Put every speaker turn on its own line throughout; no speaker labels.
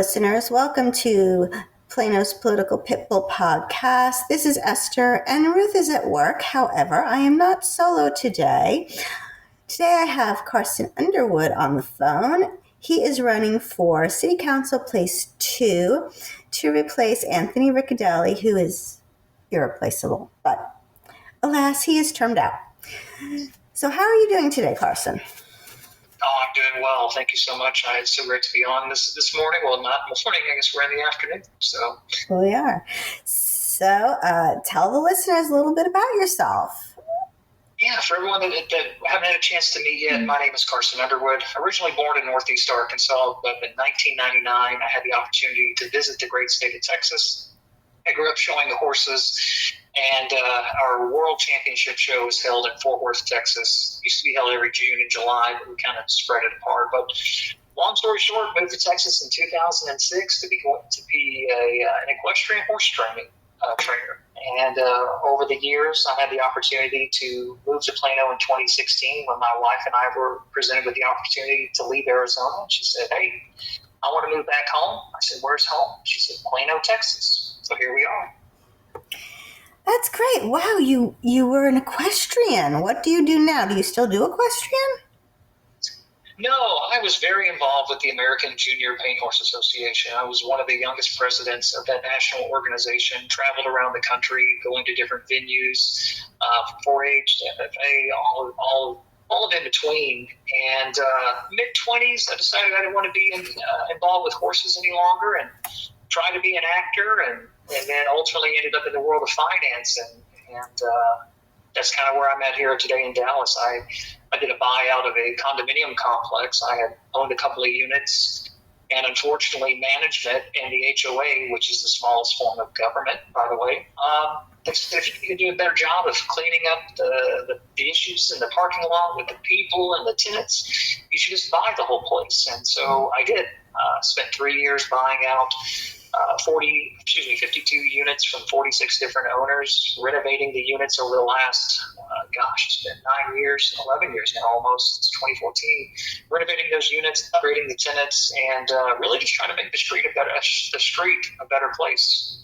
listeners. Welcome to Plano's Political Pitbull podcast. This is Esther, and Ruth is at work. However, I am not solo today. Today I have Carson Underwood on the phone. He is running for City Council Place 2 to replace Anthony Riccadelli, who is irreplaceable, but alas, he is termed out. So how are you doing today, Carson?
Oh, I'm doing well. Thank you so much. It's so great to be on this morning. Well, not in the morning. I guess we're in the afternoon. So
we are. So tell the listeners a little bit about yourself.
Yeah, for everyone that haven't had a chance to meet yet, my name is Carson Underwood. Originally born in Northeast Arkansas, but in 1999, I had the opportunity to visit the great state of Texas. I grew up showing the horses, and our World Championship show is held in Fort Worth, Texas. It used to be held every June and July, but we kind of spread it apart. But long story short, moved to Texas in 2006 to be an equestrian horse trainer. And over the years, I had the opportunity to move to Plano in 2016 when my wife and I were presented with the opportunity to leave Arizona. And she said, "Hey, I want to move back home." I said, "Where's home?" She said, "Plano, Texas." So here we are.
That's great. Wow, you were an equestrian. What do you do now? Do you still do equestrian?
No, I was very involved with the American Junior Paint Horse Association. I was one of the youngest presidents of that national organization, traveled around the country, going to different venues, 4-H, FFA, all of in between. And mid-20s, I decided I didn't want to be involved with horses any longer and tried to be an actor, and then ultimately ended up in the world of finance. And that's kind of where I'm at here today in Dallas. I did a buyout of a condominium complex. I had owned a couple of units, and unfortunately management and the HOA, which is the smallest form of government, by the way, they said if you can do a better job of cleaning up the issues in the parking lot with the people and the tenants, you should just buy the whole place. And so I did. Spent 3 years buying out 52 units from 46 different owners, renovating the units over the last, it's been 11 years now almost, since 2014, renovating those units, upgrading the tenants, and really just trying to make the street a better place.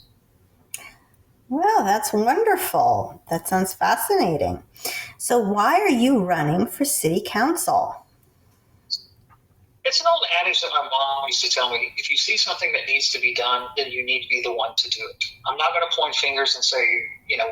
Well, that's wonderful. That sounds fascinating. So why are you running for city council?
It's an old adage that my mom used to tell me: if you see something that needs to be done, then you need to be the one to do it. I'm not going to point fingers and say,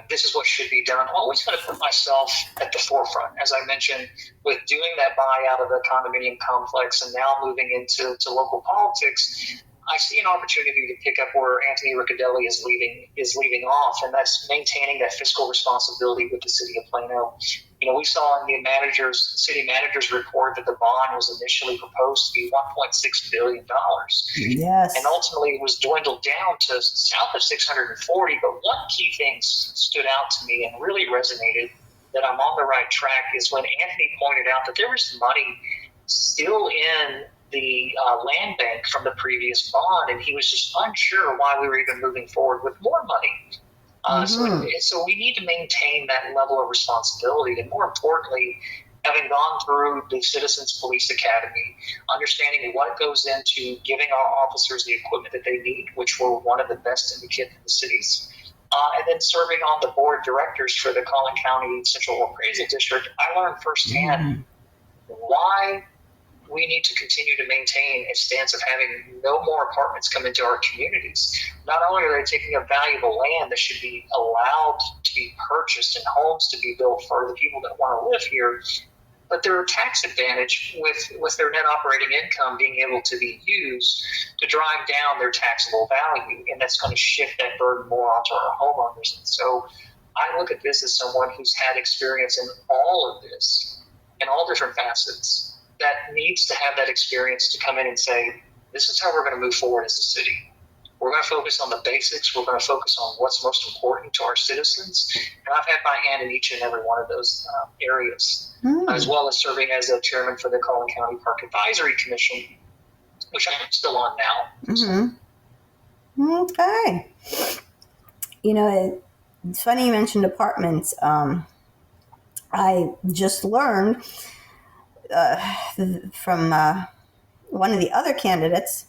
this is what should be done. I'm always going to put myself at the forefront. As I mentioned, with doing that buyout of the condominium complex and now moving into local politics, I see an opportunity to pick up where Anthony Riccadelli is leaving off, and that's maintaining that fiscal responsibility with the city of Plano. We saw in the city manager's report that the bond was initially proposed to be $1.6 billion.
Yes.
And ultimately it was dwindled down to south of 640. But one key thing stood out to me and really resonated that I'm on the right track is when Anthony pointed out that there was money still in the land bank from the previous bond, and he was just unsure why we were even moving forward with more money. So we need to maintain that level of responsibility, and more importantly, having gone through the Citizens Police Academy, understanding what goes into giving our officers the equipment that they need, which we're one of the best in the kit in the cities, and then serving on the board of directors for the Collin County Central Appraisal District, I learned firsthand why we need to continue to maintain a stance of having no more apartments come into our communities. Not only are they taking up valuable land that should be allowed to be purchased and homes to be built for the people that want to live here, but they're a tax advantage with their net operating income being able to be used to drive down their taxable value, and that's going to shift that burden more onto our homeowners. And so I look at this as someone who's had experience in all of this, in all different facets, that needs to have that experience to come in and say, this is how we're going to move forward as a city. We're going to focus on the basics. We're going to focus on what's most important to our citizens. And I've had my hand in each and every one of those areas, as well as serving as a chairman for the Collin County Park Advisory Commission, which I'm still on now.
Okay. It's funny you mentioned apartments. I just learned from one of the other candidates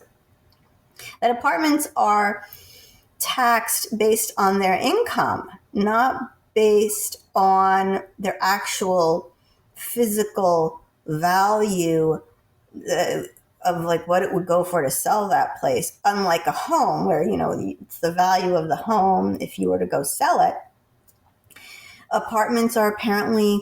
That apartments are taxed based on their income, not based on their actual physical value of like what it would go for to sell that place. Unlike a home where, it's the value of the home if you were to go sell it. Apartments are apparently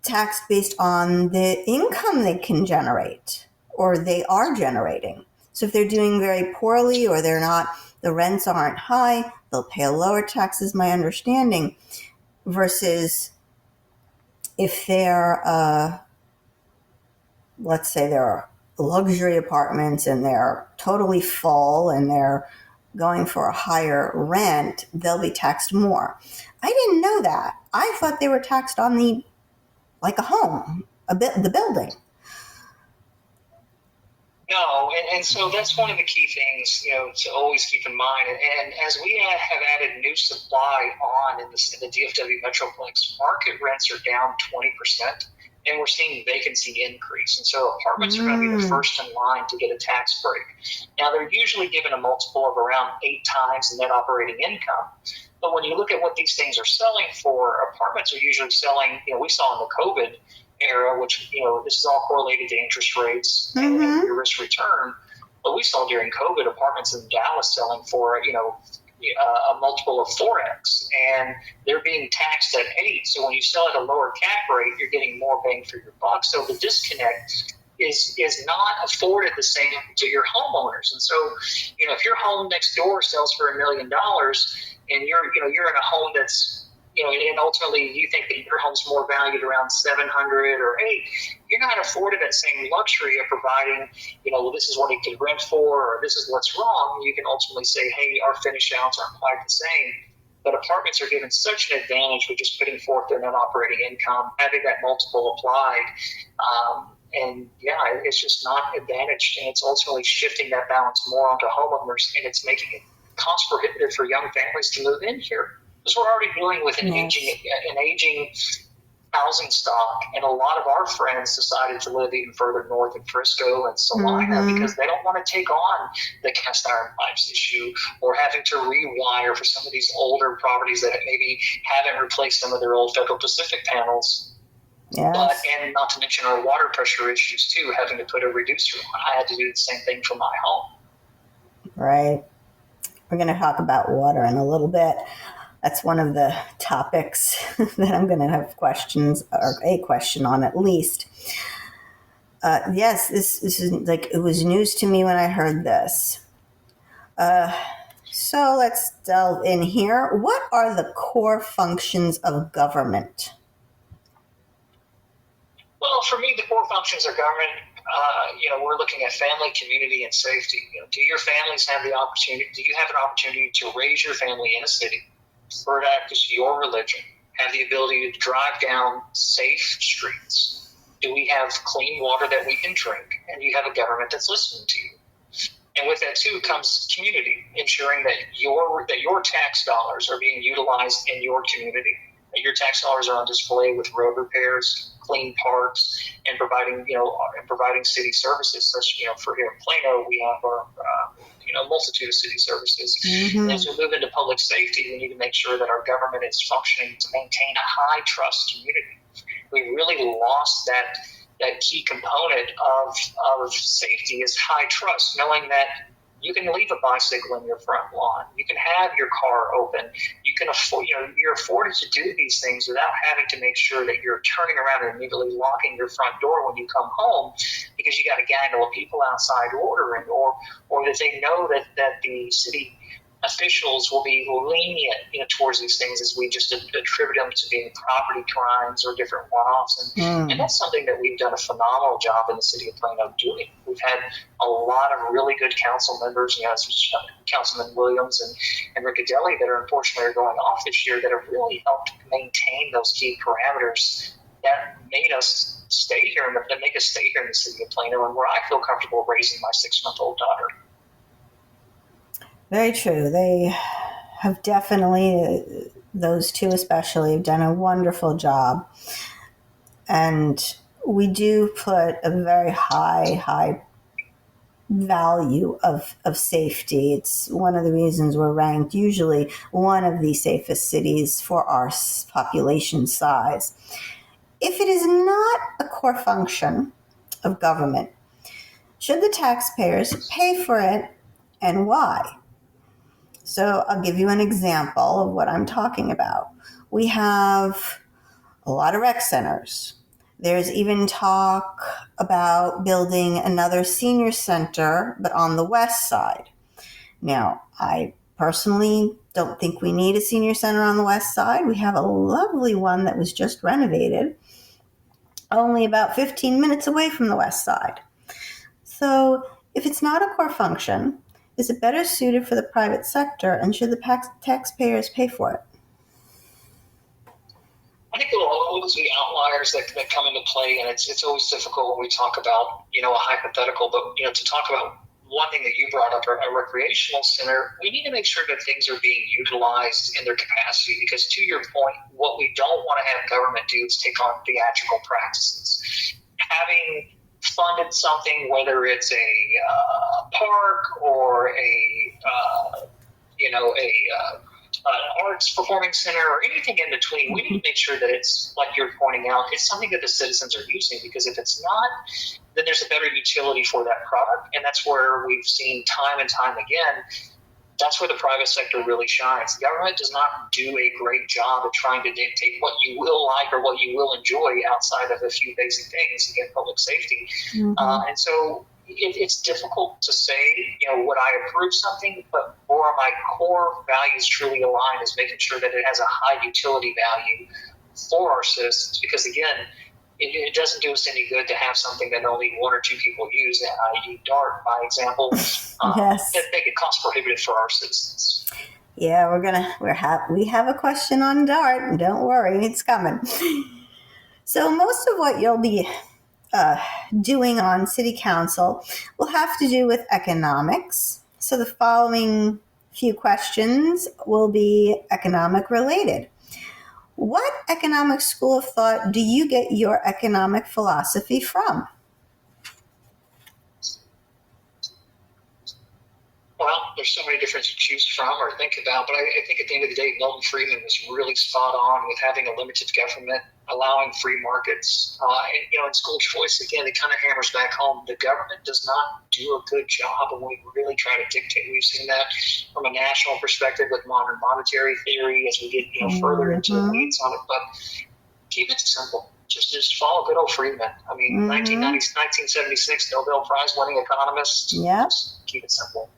taxed based on the income they can generate or they are generating. So if they're doing very poorly or they're not, the rents aren't high, they'll pay a lower tax, is my understanding, versus if they're, let's say they're luxury apartments and they're totally full and they're going for a higher rent, they'll be taxed more. I didn't know that. I thought they were taxed on like a home, the building.
No, and so that's one of the key things, to always keep in mind. And as we have added new supply on in the DFW Metroplex, market rents are down 20%, and we're seeing vacancy increase. And so apartments are going to be the first in line to get a tax break. Now, they're usually given a multiple of around 8 times the net operating income. But when you look at what these things are selling for, apartments are usually selling, we saw in the COVID era, which, this is all correlated to interest rates and your risk return. But we saw during COVID apartments in Dallas selling for, a multiple of 4x, and they're being taxed at 8. So when you sell at a lower cap rate, you're getting more bang for your buck. So the disconnect is not afforded the same to your homeowners. And so, if your home next door sells for $1 million and you're in a home that's, and ultimately you think that your home's more valued around 700 or 8, you're not afforded that same luxury of providing, this is what it can rent for, or this is what's wrong. You can ultimately say, hey, our finish outs aren't quite the same. But apartments are given such an advantage with just putting forth their net operating income, having that multiple applied. It's just not advantaged, and it's ultimately shifting that balance more onto homeowners, and it's making it cost prohibitive for young families to move in here. Because we're already dealing with an aging housing stock, and a lot of our friends decided to live even further north in Frisco and Salina because they don't want to take on the cast iron pipes issue or having to rewire for some of these older properties that maybe haven't replaced some of their old Federal Pacific panels. Yes. And not to mention our water pressure issues too, having to put a reducer on. I had to do the same thing for my home.
Right. We're going to talk about water in a little bit. That's one of the topics that I'm going to have questions, or a question on at least. Yes, this is like, it was news to me when I heard this. So let's delve in here. What are the core functions of government?
Well, for me, the core functions of government, we're looking at family, community, and safety. Do your families have the opportunity? Do you have an opportunity to raise your family in a city, practice your religion, have the ability to drive down safe streets? Do we have clean water that we can drink? And do you have a government that's listening to you? And with that too comes community, ensuring that your tax dollars are being utilized in your community. That your tax dollars are on display with road repairs, clean parks, and providing city services. Such, for here in Plano, we have our multitude of city services. And as we move into public safety, we need to make sure that our government is functioning to maintain a high trust community. We really lost that key component of safety is high trust, knowing that you can leave a bicycle in your front lawn. You can have your car open. You can afford, you're afforded to do these things without having to make sure that you're turning around and immediately locking your front door when you come home because you got a gaggle of people outside ordering, or that they know that the city officials will be lenient, towards these things as we just attribute them to being property crimes or different one-offs. And that's something that we've done a phenomenal job in the city of Plano doing. We've had a lot of really good council members, Councilman Williams and Riccadelli that are unfortunately going off this year that have really helped maintain those key parameters that made us stay here and that make us stay here in the city of Plano and where I feel comfortable raising my 6-month-old daughter.
Very true. They have definitely, those two especially, have done a wonderful job. And we do put a very high value of safety. It's one of the reasons we're ranked usually one of the safest cities for our population size. If it is not a core function of government, should the taxpayers pay for it, and why? So I'll give you an example of what I'm talking about. We have a lot of rec centers. There's even talk about building another senior center, but on the west side. Now, I personally don't think we need a senior center on the west side. We have a lovely one that was just renovated, only about 15 minutes away from the west side. So if it's not a core function, is it better suited for the private sector, and should the taxpayers pay for it?
I think there will always be outliers that come into play, and it's always difficult when we talk about, a hypothetical, but, to talk about one thing that you brought up, a recreational center, we need to make sure that things are being utilized in their capacity, because to your point, what we don't want to have government do is take on theatrical practices. Having funded something, whether it's a park or an arts performing center or anything in between, we need to make sure that it's, like you're pointing out, it's something that the citizens are using, because if it's not, then there's a better utility for that product. And that's where we've seen time and time again, that's where the private sector really shines. The government does not do a great job of trying to dictate what you will like or what you will enjoy outside of a few basic things to get public safety. And so it's difficult to say, would I approve something, but more of my core values truly align is making sure that it has a high utility value for our citizens, because again, it doesn't do us any good to have something that only one or two people use, i.e. DART, by example,
Yes.
that make it cost prohibitive for our citizens.
Yeah, we have a question on DART. Don't worry, it's coming. So most of what you'll be doing on city council will have to do with economics. So the following few questions will be economic related. What economic school of thought do you get your economic philosophy from?
Well, there's so many different to choose from or think about, but I think at the end of the day, Milton Friedman was really spot on with having a limited government, allowing free markets. In school choice, again, it kind of hammers back home. The government does not do a good job when we really try to dictate. We've seen that from a national perspective with modern monetary theory as we get further into the weeds on it, but keep it simple. Just follow good old Friedman. I mean, 1976 Nobel Prize winning economist.
Yeah.
Just keep it simple.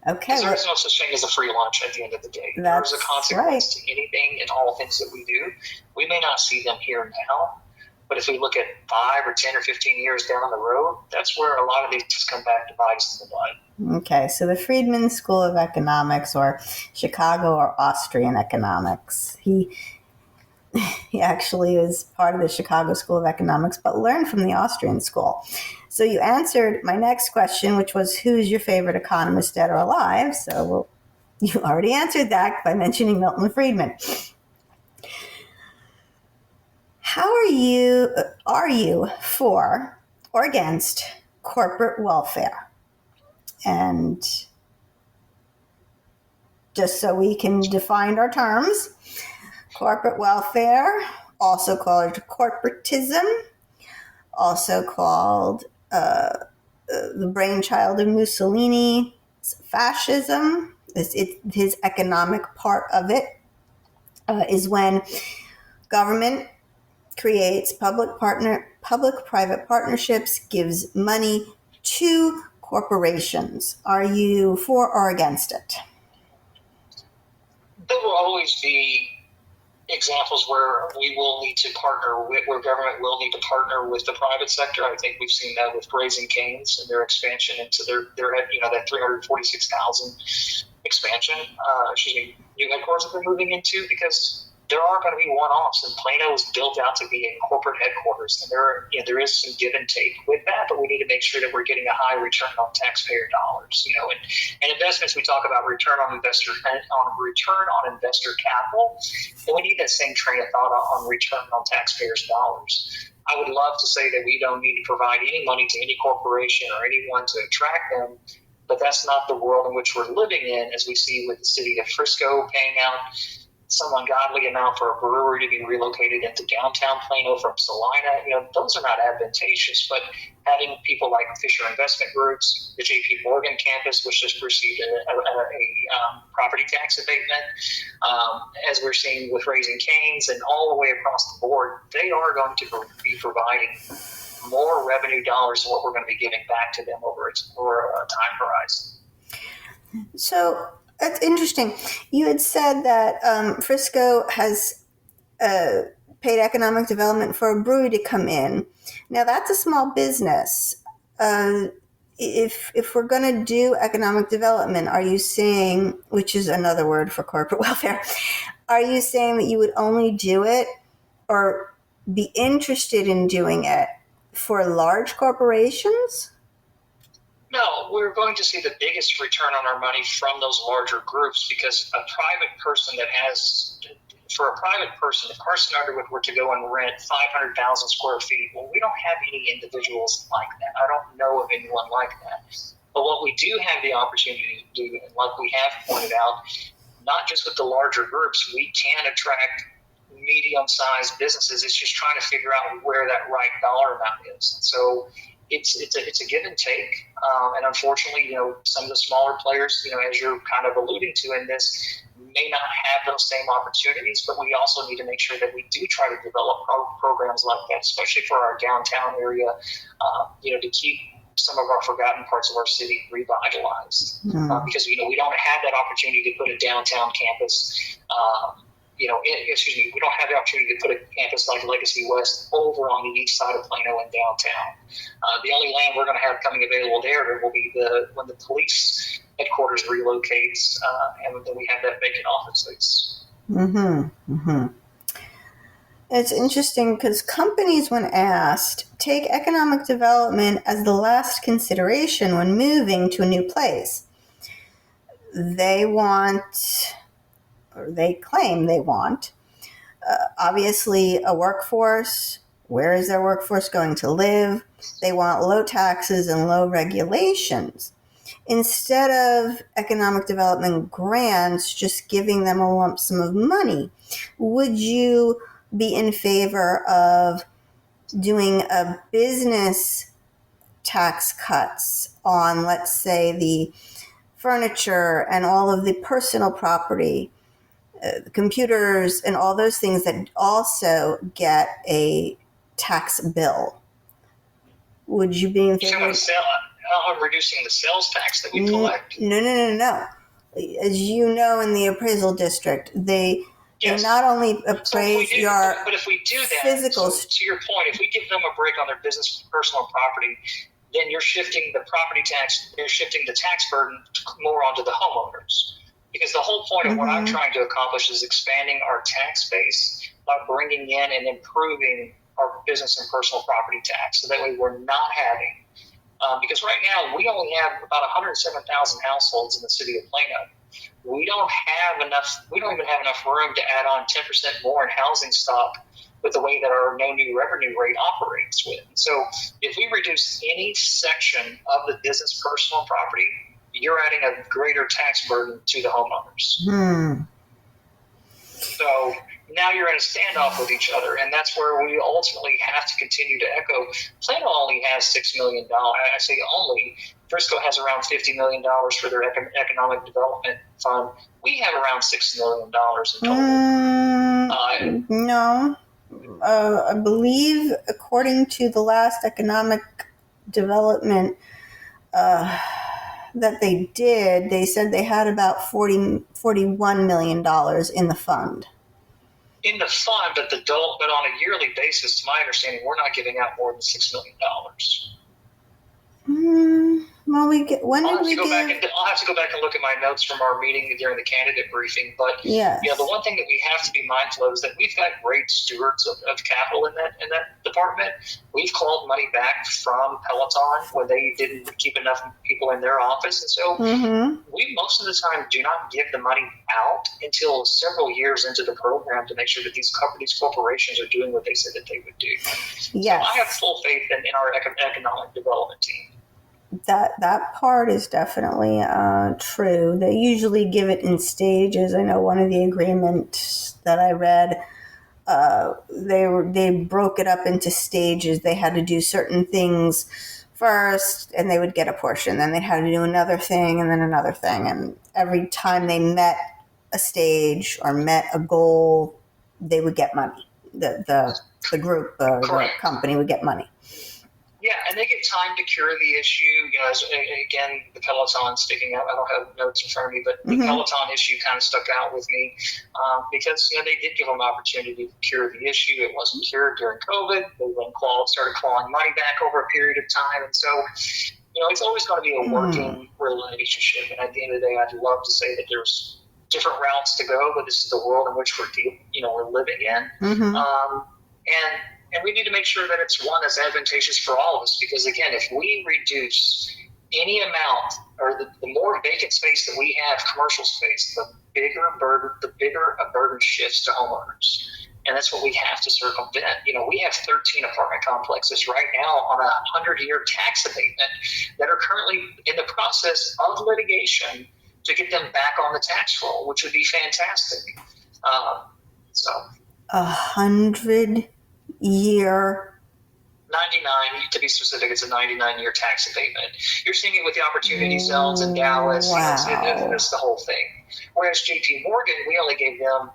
Okay.
There's no such thing as a free lunch at the end of the day. There's a consequence to anything and all things that we do. We may not see them here now, but if we look at 5 or 10 or 15 years down the road, that's where a lot of these come back to bite us in the butt.
Okay, so the Friedman School of Economics, or Chicago or Austrian economics. He actually is part of the Chicago School of Economics, but learned from the Austrian school. So you answered my next question, which was, who's your favorite economist, dead or alive? So you already answered that by mentioning Milton Friedman. How are you for or against corporate welfare? And just so we can define our terms, corporate welfare, also called corporatism, also called the brainchild of Mussolini, fascism. His economic part of it is when government creates public-private partnerships, gives money to corporations. Are you for or against it?
There will always be examples where we will need to partner with, where government will need to partner with the private sector. I think we've seen that with Raising Cane's and their expansion into their that 346,000 expansion, new headquarters that they're moving into, because there are going to be one-offs, and Plano is built out to be a corporate headquarters, and there is some give and take with that, but we need to make sure that we're getting a high return on taxpayer dollars. And investments, we talk about return on investor capital, and we need that same train of thought on return on taxpayers' dollars. I would love to say that we don't need to provide any money to any corporation or anyone to attract them, but that's not the world in which we're living in, as we see with the city of Frisco paying out some ungodly amount for a brewery to be relocated into downtown Plano from Salina. Those are not advantageous, but having people like Fisher Investment Groups, the JP Morgan campus, which just received a property tax abatement, as we're seeing with Raising Cane's and all the way across the board, they are going to be providing more revenue dollars than what we're going to be giving back to them over a time horizon.
So that's interesting. You had said that Frisco has paid economic development for a brewery to come in. Now that's a small business. If we're going to do economic development, are you saying, which is another word for corporate welfare, are you saying that you would only do it or be interested in doing it for large corporations?
No, we're going to see the biggest return on our money from those larger groups, because a private person for a private person, if Carson Underwood were to go and rent 500,000 square feet, well, we don't have any individuals like that. I don't know of anyone like that. But what we do have the opportunity to do, and like we have pointed out, not just with the larger groups, we can attract medium-sized businesses. It's just trying to figure out where that right dollar amount is. So it's a give and take, and unfortunately, some of the smaller players, as you're kind of alluding to in this, may not have those same opportunities. But we also need to make sure that we do try to develop programs like that, especially for our downtown area, to keep some of our forgotten parts of our city revitalized, because we don't have that opportunity to put a downtown campus. We don't have the opportunity to put a campus like Legacy West over on the east side of Plano and downtown. The only land we're going to have coming available there will be when the police headquarters relocates, and then we have that vacant office space.
It's interesting because companies, when asked, take economic development as the last consideration when moving to a new place. They claim they want, obviously, a workforce. Where is their workforce going to live? They want low taxes and low regulations. Instead of economic development grants, just giving them a lump sum of money. Would you be in favor of doing a business tax cuts on, let's say, the furniture and all of the personal property, the computers and all those things that also get a tax bill? Would you be in favor
of reducing the sales tax that we collect?
No. As you know, in the appraisal district, they not only appraise your
but if we do that,
physical.
So to your point, if we give them a break on their business, personal property, then you're shifting the property tax, you're shifting the tax burden more onto the homeowners. Because the whole point of what I'm trying to accomplish is expanding our tax base by bringing in and improving our business and personal property tax. So that way we're not having, because right now we only have about 107,000 households in the city of Plano. We don't even have enough room to add on 10% more in housing stock with the way that our no new revenue rate operates with. So if we reduce any section of the business, personal property, you're adding a greater tax burden to the homeowners. So now you're in a standoff with each other, and that's where we ultimately have to continue to echo. Plano only has $6 million. I say only. Frisco has around $50 million for their economic development fund. We have around $6 million in total.
No. I believe, according to the last economic development that they did, they said they had about $41 million in the fund.
In the fund, but on a yearly basis, to my understanding, we're not giving out more than $6 million.
Well, when
I'll
did
have to
we
go back
give?
and I'll have to go back and look at my notes from our meeting during the candidate briefing. But the
Yes.
one thing that we have to be mindful of is that we've got great stewards of capital in that department. We've clawed money back from Peloton when they didn't keep enough people in their office, and so we most of the time do not give the money out until several years into the program to make sure that these corporations are doing what they said that they would do.
Yes.
So I have full faith in our economic development team.
That part is definitely true. They usually give it in stages. I know one of the agreements that I read, they broke it up into stages. They had to do certain things first, and they would get a portion. Then they had to do another thing, and then another thing. And every time they met a stage or met a goal, they would get money. The group or the company would get money.
Yeah, and they get time to cure the issue. Again, the Peloton sticking out. I don't have notes in front of me, but the Peloton issue kind of stuck out with me because they did give them opportunity to cure the issue. It wasn't cured during COVID. They then started clawing money back over a period of time, and so it's always going to be a working relationship. And at the end of the day, I'd love to say that there's different routes to go, but this is the world in which we're living in. And we need to make sure that it's one that's advantageous for all of us, because again, if we reduce any amount or the more vacant space that we have, commercial space, the bigger a burden shifts to homeowners. And that's what we have to circumvent. We have 13 apartment complexes right now on a 100-year tax abatement that are currently in the process of litigation to get them back on the tax roll, which would be fantastic.
100-year
99, to be specific, it's a 99-year tax abatement. You're seeing it with the opportunity zones in Dallas.
Wow.
It's the whole thing. Whereas JP Morgan, we only gave them,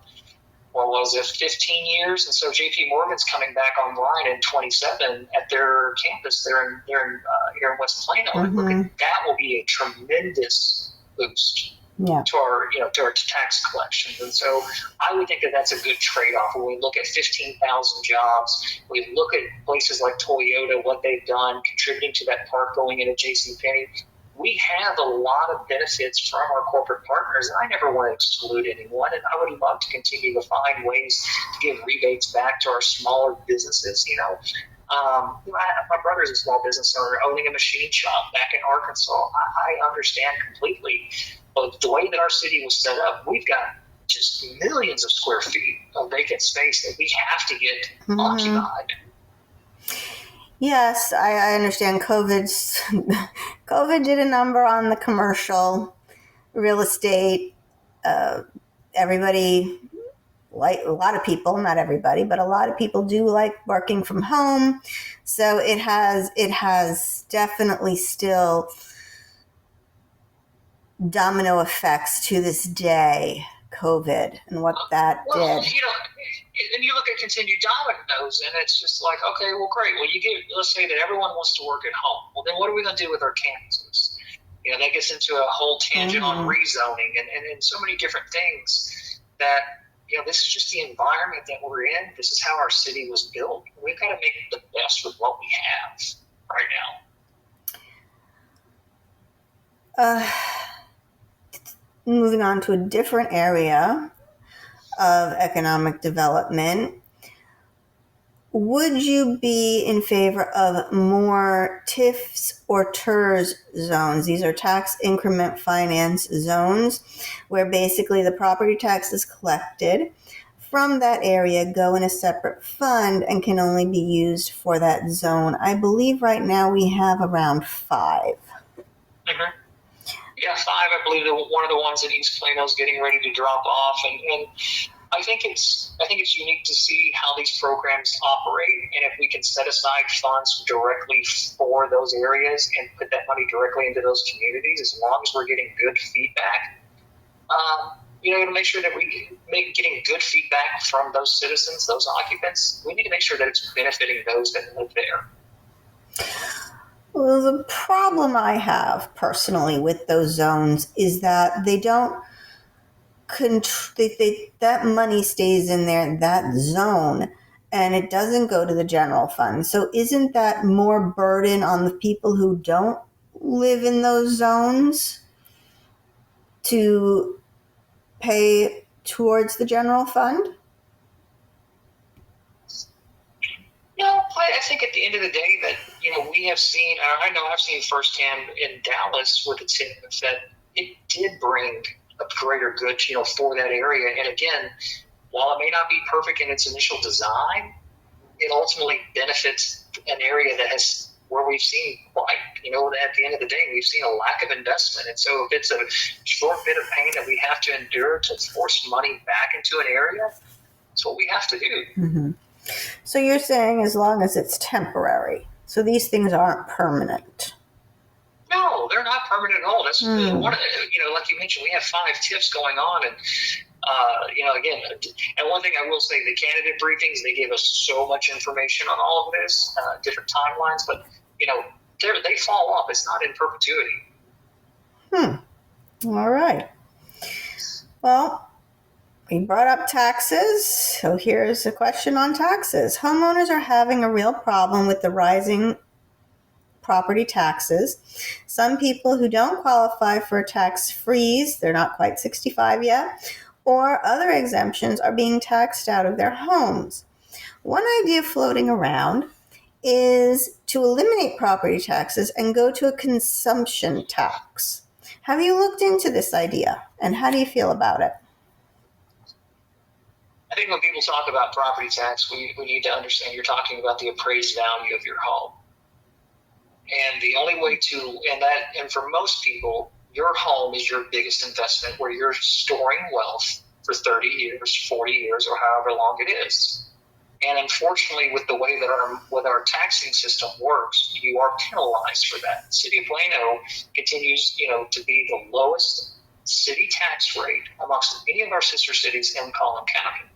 15 years? And so JP Morgan's coming back online in 27 at their campus. They're in here in West Plano. And that will be a tremendous boost. To our tax collections. And so I would think that that's a good trade-off. When we look at 15,000 jobs, we look at places like Toyota, what they've done, contributing to that park going into JCPenney. We have a lot of benefits from our corporate partners, and I never want to exclude anyone. And I would love to continue to find ways to give rebates back to our smaller businesses. My brother's a small business owner owning a machine shop back in Arkansas. I understand completely. But the way that our city was set up, we've got just millions of square feet of vacant space that we have to get occupied.
Yes, I understand. COVID did a number on the commercial real estate. Everybody, like a lot of people, not everybody, but a lot of people do like working from home. So it has definitely still domino effects to this day, COVID, and what that did.
And you look at continued dominoes, and it's just like, okay, well, great. Well, let's say that everyone wants to work at home. Well, then what are we going to do with our campuses? That gets into a whole tangent on rezoning and so many different things that, this is just the environment that we're in. This is how our city was built. We've got to make the best with what we have right
now. Moving on to a different area of economic development, would you be in favor of more TIFs or TERS zones? These are tax increment finance zones, where basically the property tax is collected from that area, go in a separate fund, and can only be used for that zone. I believe right now we have around 5.
Yeah, 5. I believe that one of the ones in East Plano is getting ready to drop off, and I think it's unique to see how these programs operate, and if we can set aside funds directly for those areas and put that money directly into those communities, as long as we're getting good feedback. To make sure that getting good feedback from those citizens, those occupants, we need to make sure that it's benefiting those that live there.
Well, the problem I have personally with those zones is that they don't that money stays in there, that zone, and it doesn't go to the general fund. So isn't that more burden on the people who don't live in those zones to pay towards the general fund?
No, I think at the end of the day that, we have seen, I know I've seen firsthand in Dallas with its hits that it did bring a greater good, for that area. And again, while it may not be perfect in its initial design, it ultimately benefits an area that has, where we've seen, at the end of the day, we've seen a lack of investment. And so if it's a short bit of pain that we have to endure to force money back into an area, it's what we have to do.
Mm-hmm. So you're saying as long as it's temporary. So these things aren't permanent.
No, they're not permanent at all. That's one of the, like you mentioned, we have 5 TIFs going on, and again, and one thing I will say, the candidate briefings, they gave us so much information on all of this, different timelines, but they fall off. It's not in perpetuity.
All right. Well, we brought up taxes, so here's a question on taxes. Homeowners are having a real problem with the rising property taxes. Some people who don't qualify for a tax freeze, they're not quite 65 yet, or other exemptions are being taxed out of their homes. One idea floating around is to eliminate property taxes and go to a consumption tax. Have you looked into this idea, and how do you feel about it?
I think when people talk about property tax, we need to understand you're talking about the appraised value of your home. And the only way and for most people, your home is your biggest investment where you're storing wealth for 30 years, 40 years, or however long it is. And unfortunately, with the way that our taxing system works, you are penalized for that. The city of Plano continues, to be the lowest city tax rate amongst any of our sister cities in Collin County.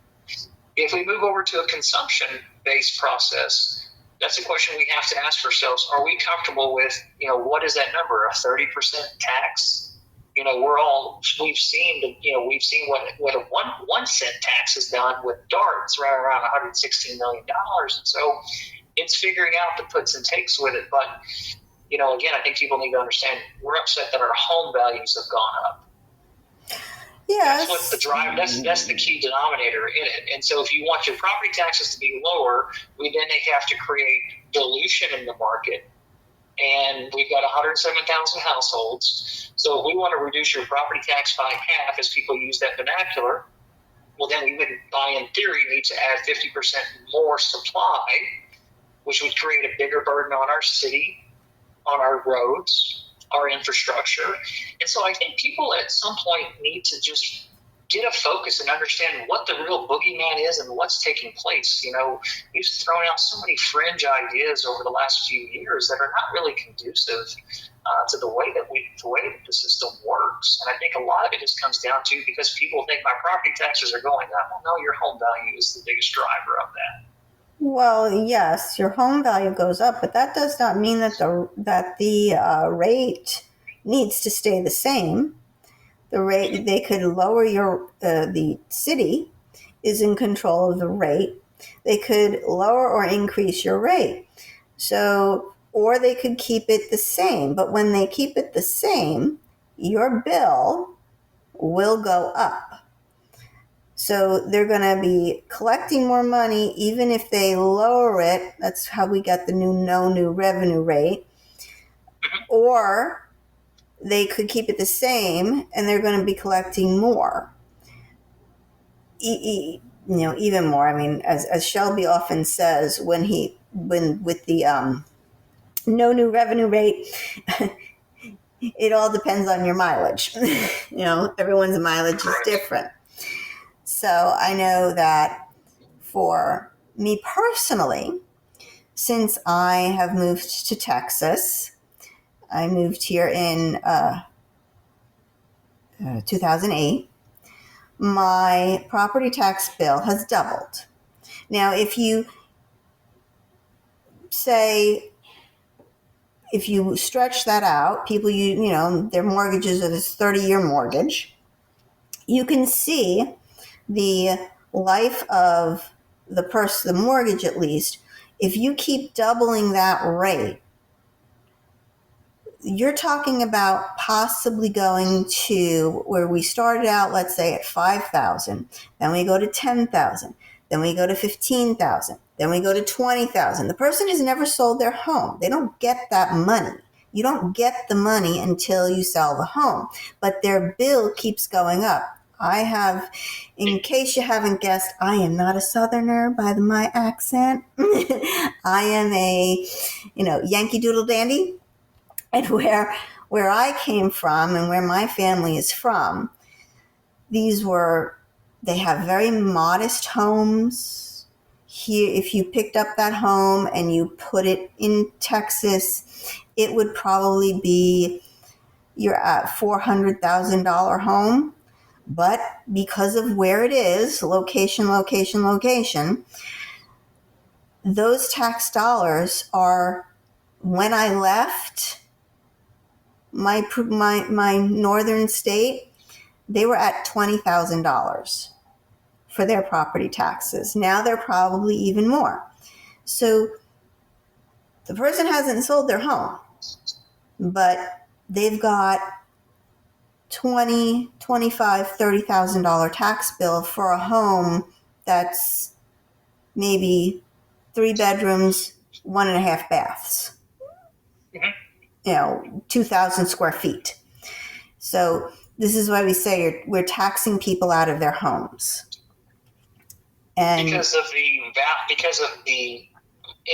If we move over to a consumption-based process, that's a question we have to ask ourselves. Are we comfortable with, what is that number, a 30% tax? We've seen what a 1 cent tax has done with darts, right around $116 million. And so it's figuring out the puts and takes with it. But, again, I think people need to understand we're upset that our home values have gone up.
Yes.
That's what the drive. That's the key denominator in it. And so, if you want your property taxes to be lower, we then have to create dilution in the market. And we've got 107,000 households. So, if we want to reduce your property tax by half, as people use that vernacular, well, then we would, in theory, need to add 50% more supply, which would create a bigger burden on our city, on our roads, our infrastructure. And so I think people at some point need to just get a focus and understand what the real boogeyman is and what's taking place. We've thrown out so many fringe ideas over the last few years that are not really conducive to the way that the system works. And I think a lot of it just comes down to because people think my property taxes are going up. Well, no, your home value is the biggest driver of that.
Well, yes, your home value goes up, but that does not mean that the rate needs to stay the same. The rate, they could lower the city is in control of the rate. They could lower or increase your rate. So, or they could keep it the same. But when they keep it the same, your bill will go up. So they're going to be collecting more money even if they lower it. That's how we get the no new revenue rate. Or they could keep it the same and they're going to be collecting more. Even more. I mean, as Shelby often says, when with the no new revenue rate, it all depends on your mileage. Everyone's mileage is different. So I know that for me personally, since I have moved to Texas, I moved here in 2008, my property tax bill has doubled. Now, if you stretch that out, people, their mortgages are this 30-year mortgage, you can see the life of the mortgage at least. If you keep doubling that rate, you're talking about possibly going to where we started out, let's say at 5,000, then we go to 10,000, then we go to 15,000, then we go to 20,000. The person has never sold their home. They don't get that money. You don't get the money until you sell the home, but their bill keeps going up. I have, in case you haven't guessed, I am not a Southerner by my accent. I am a, Yankee Doodle Dandy. And where I came from and where my family is from, they have very modest homes. Here, if you picked up that home and you put it in Texas, it would probably be your $400,000 home. But because of where it is, location, those tax dollars are, when I left my northern state, they were at $20,000 for their property taxes. Now they're probably even more. So the person hasn't sold their home, but they've got $20,000, $25,000, $30,000 tax bill for a home that's maybe 3 bedrooms, 1.5 baths. 2,000 square feet. So this is why we say we're taxing people out of their homes. And
because of the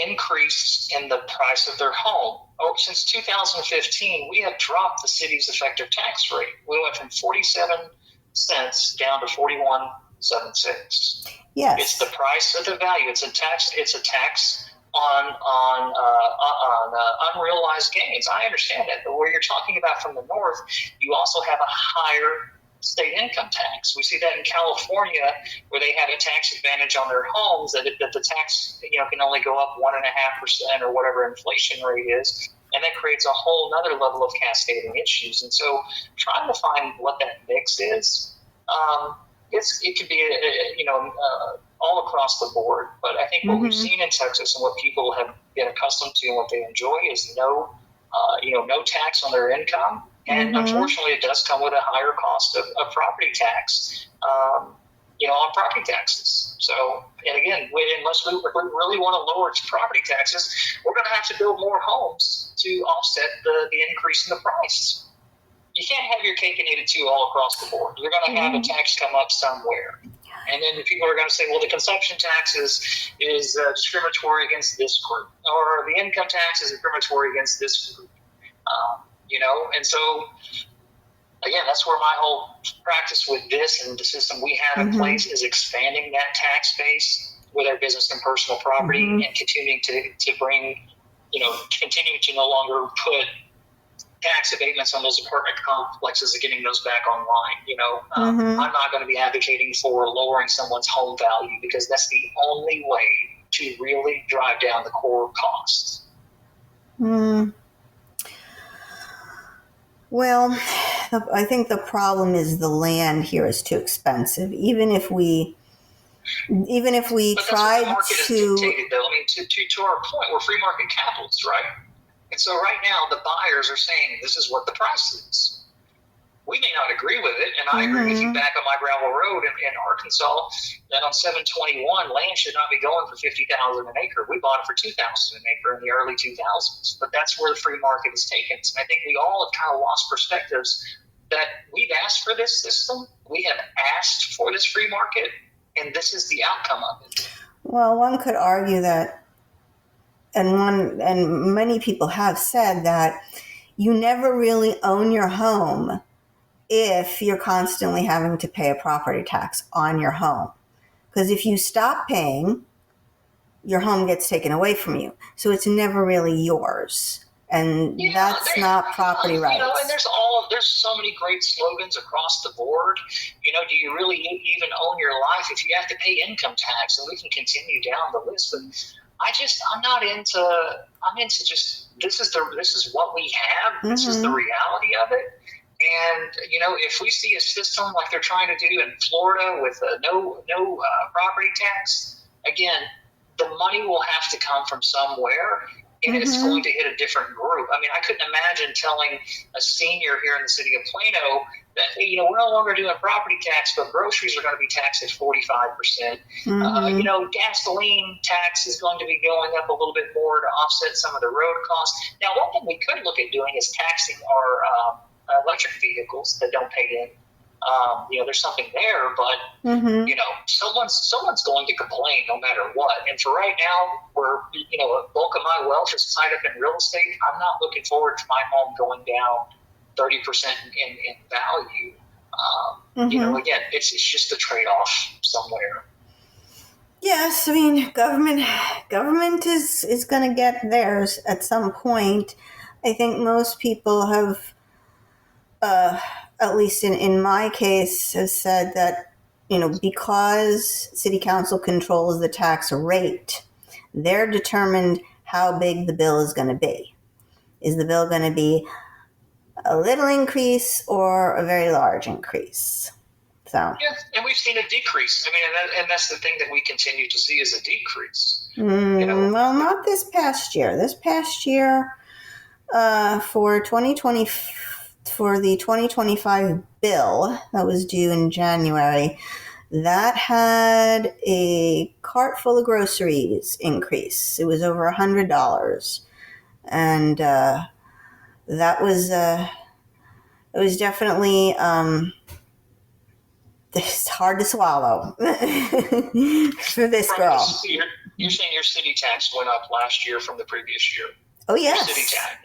increase in the price of their home. Since 2015, we have dropped the city's effective tax rate. We went from 47 cents down to 41.76.
Yes,
it's the price of the value. It's a tax on unrealized gains. I understand that, but where you're talking about from the north, you also have a higher state income tax. We see that in California, where they have a tax advantage on their homes that the tax can only go up 1.5% or whatever inflation rate is, and that creates a whole other level of cascading issues. And so, trying to find what that mix is, it could be all across the board. But I think what we've seen in Texas and what people have been accustomed to and what they enjoy is no tax on their income. And unfortunately, it does come with a higher cost of property tax, on property taxes. So, and again, unless we really want to lower property taxes, we're going to have to build more homes to offset the increase in the price. You can't have your cake and eat it too all across the board. You're going to have a tax come up somewhere. And then people are going to say, well, the consumption tax is discriminatory against this group, or the income tax is discriminatory against this group. And so, again, that's where my whole practice with this and the system we have in place is expanding that tax base with our business and personal property and continuing to bring, continuing to no longer put tax abatements on those apartment complexes and getting those back online. I'm not going to be advocating for lowering someone's home value, because that's the only way to really drive down the core costs.
Well, I think the problem is the land here is too expensive. Even if we tried to,
dictated, though. I mean, to our point, we're free market capitalists, right? And so right now, the buyers are saying this is what the price is. We may not agree with it, and I agree with you back on my gravel road in Arkansas that on 721, land should not be going for $50,000 an acre. We bought it for $2,000 an acre in the early 2000s, but that's where the free market has taken us. And I think we all have kind of lost perspectives that we've asked for this system, we have asked for this free market, and this is the outcome of it.
Well, one could argue that, and many people have said that you never really own your home if you're constantly having to pay a property tax on your home. Because if you stop paying, your home gets taken away from you. So it's never really yours. And that's not property rights.
And there's so many great slogans across the board. Do you really even own your life if you have to pay income tax? And we can continue down the list. But I'm into just, this is what we have. This is the reality of it. And, if we see a system like they're trying to do in Florida with no property tax, again, the money will have to come from somewhere. and it's going to hit a different group. I mean, I couldn't imagine telling a senior here in the city of Plano that, hey, you know, we're no longer doing property tax, but groceries are going to be taxed at 45%. You know, gasoline tax is going to be going up a little bit more to offset some of the road costs. Now, one thing we could look at doing is taxing our electric vehicles that don't pay in. You know, there's something there, but you know, someone's going to complain no matter what. And for right now, where, you know, a bulk of my wealth is tied up in real estate, I'm not looking forward to my home going down 30% in value. You know, again, it's just a trade-off somewhere.
Yes, I mean, government is going to get theirs at some point. I think most people have, at least in my case, have said that, you know, because city council controls the tax rate, they're determined how big the bill is going to be. Is the bill going to be a little increase or a very large increase? So.
Yeah, and we've seen a decrease. I mean, and that's the thing that we continue to see is a decrease. You know?
Well, not this past year. This past year, for 2020, for the 2025 bill that was due in January, that had a cart full of groceries increase. It was over $100, and that was it was definitely. It's hard to swallow for this girl.
You're saying your city tax went up last year from the previous year?
Oh yes.
Your city tax,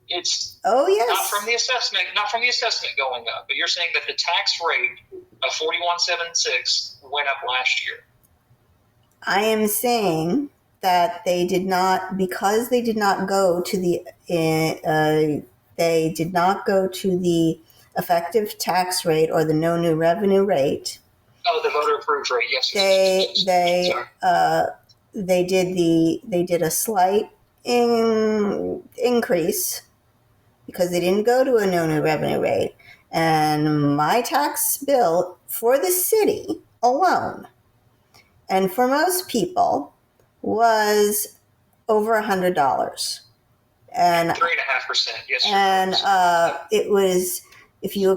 it's
oh yes.
Not from the assessment going up, but you're saying that the tax rate of 41.76 went up last year.
I am saying that they did not, because they did not go to the effective tax rate or the no new revenue rate.
Oh, the voter approved rate. Yes.
They did a slight increase because they didn't go to a no new revenue rate, and my tax bill for the city alone, and for most people, was over $100, and
3.5%. Yes.
And it was. If you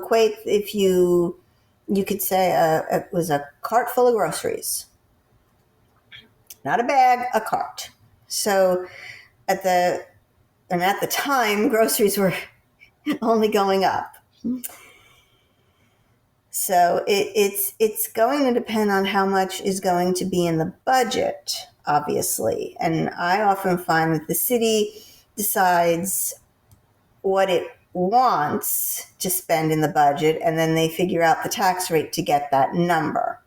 could say it was a cart full of groceries. Not a bag, a cart. So at the time, groceries were only going up. So it's going to depend on how much is going to be in the budget, obviously. And I often find that the city decides what it wants to spend in the budget, and then they figure out the tax rate to get that number,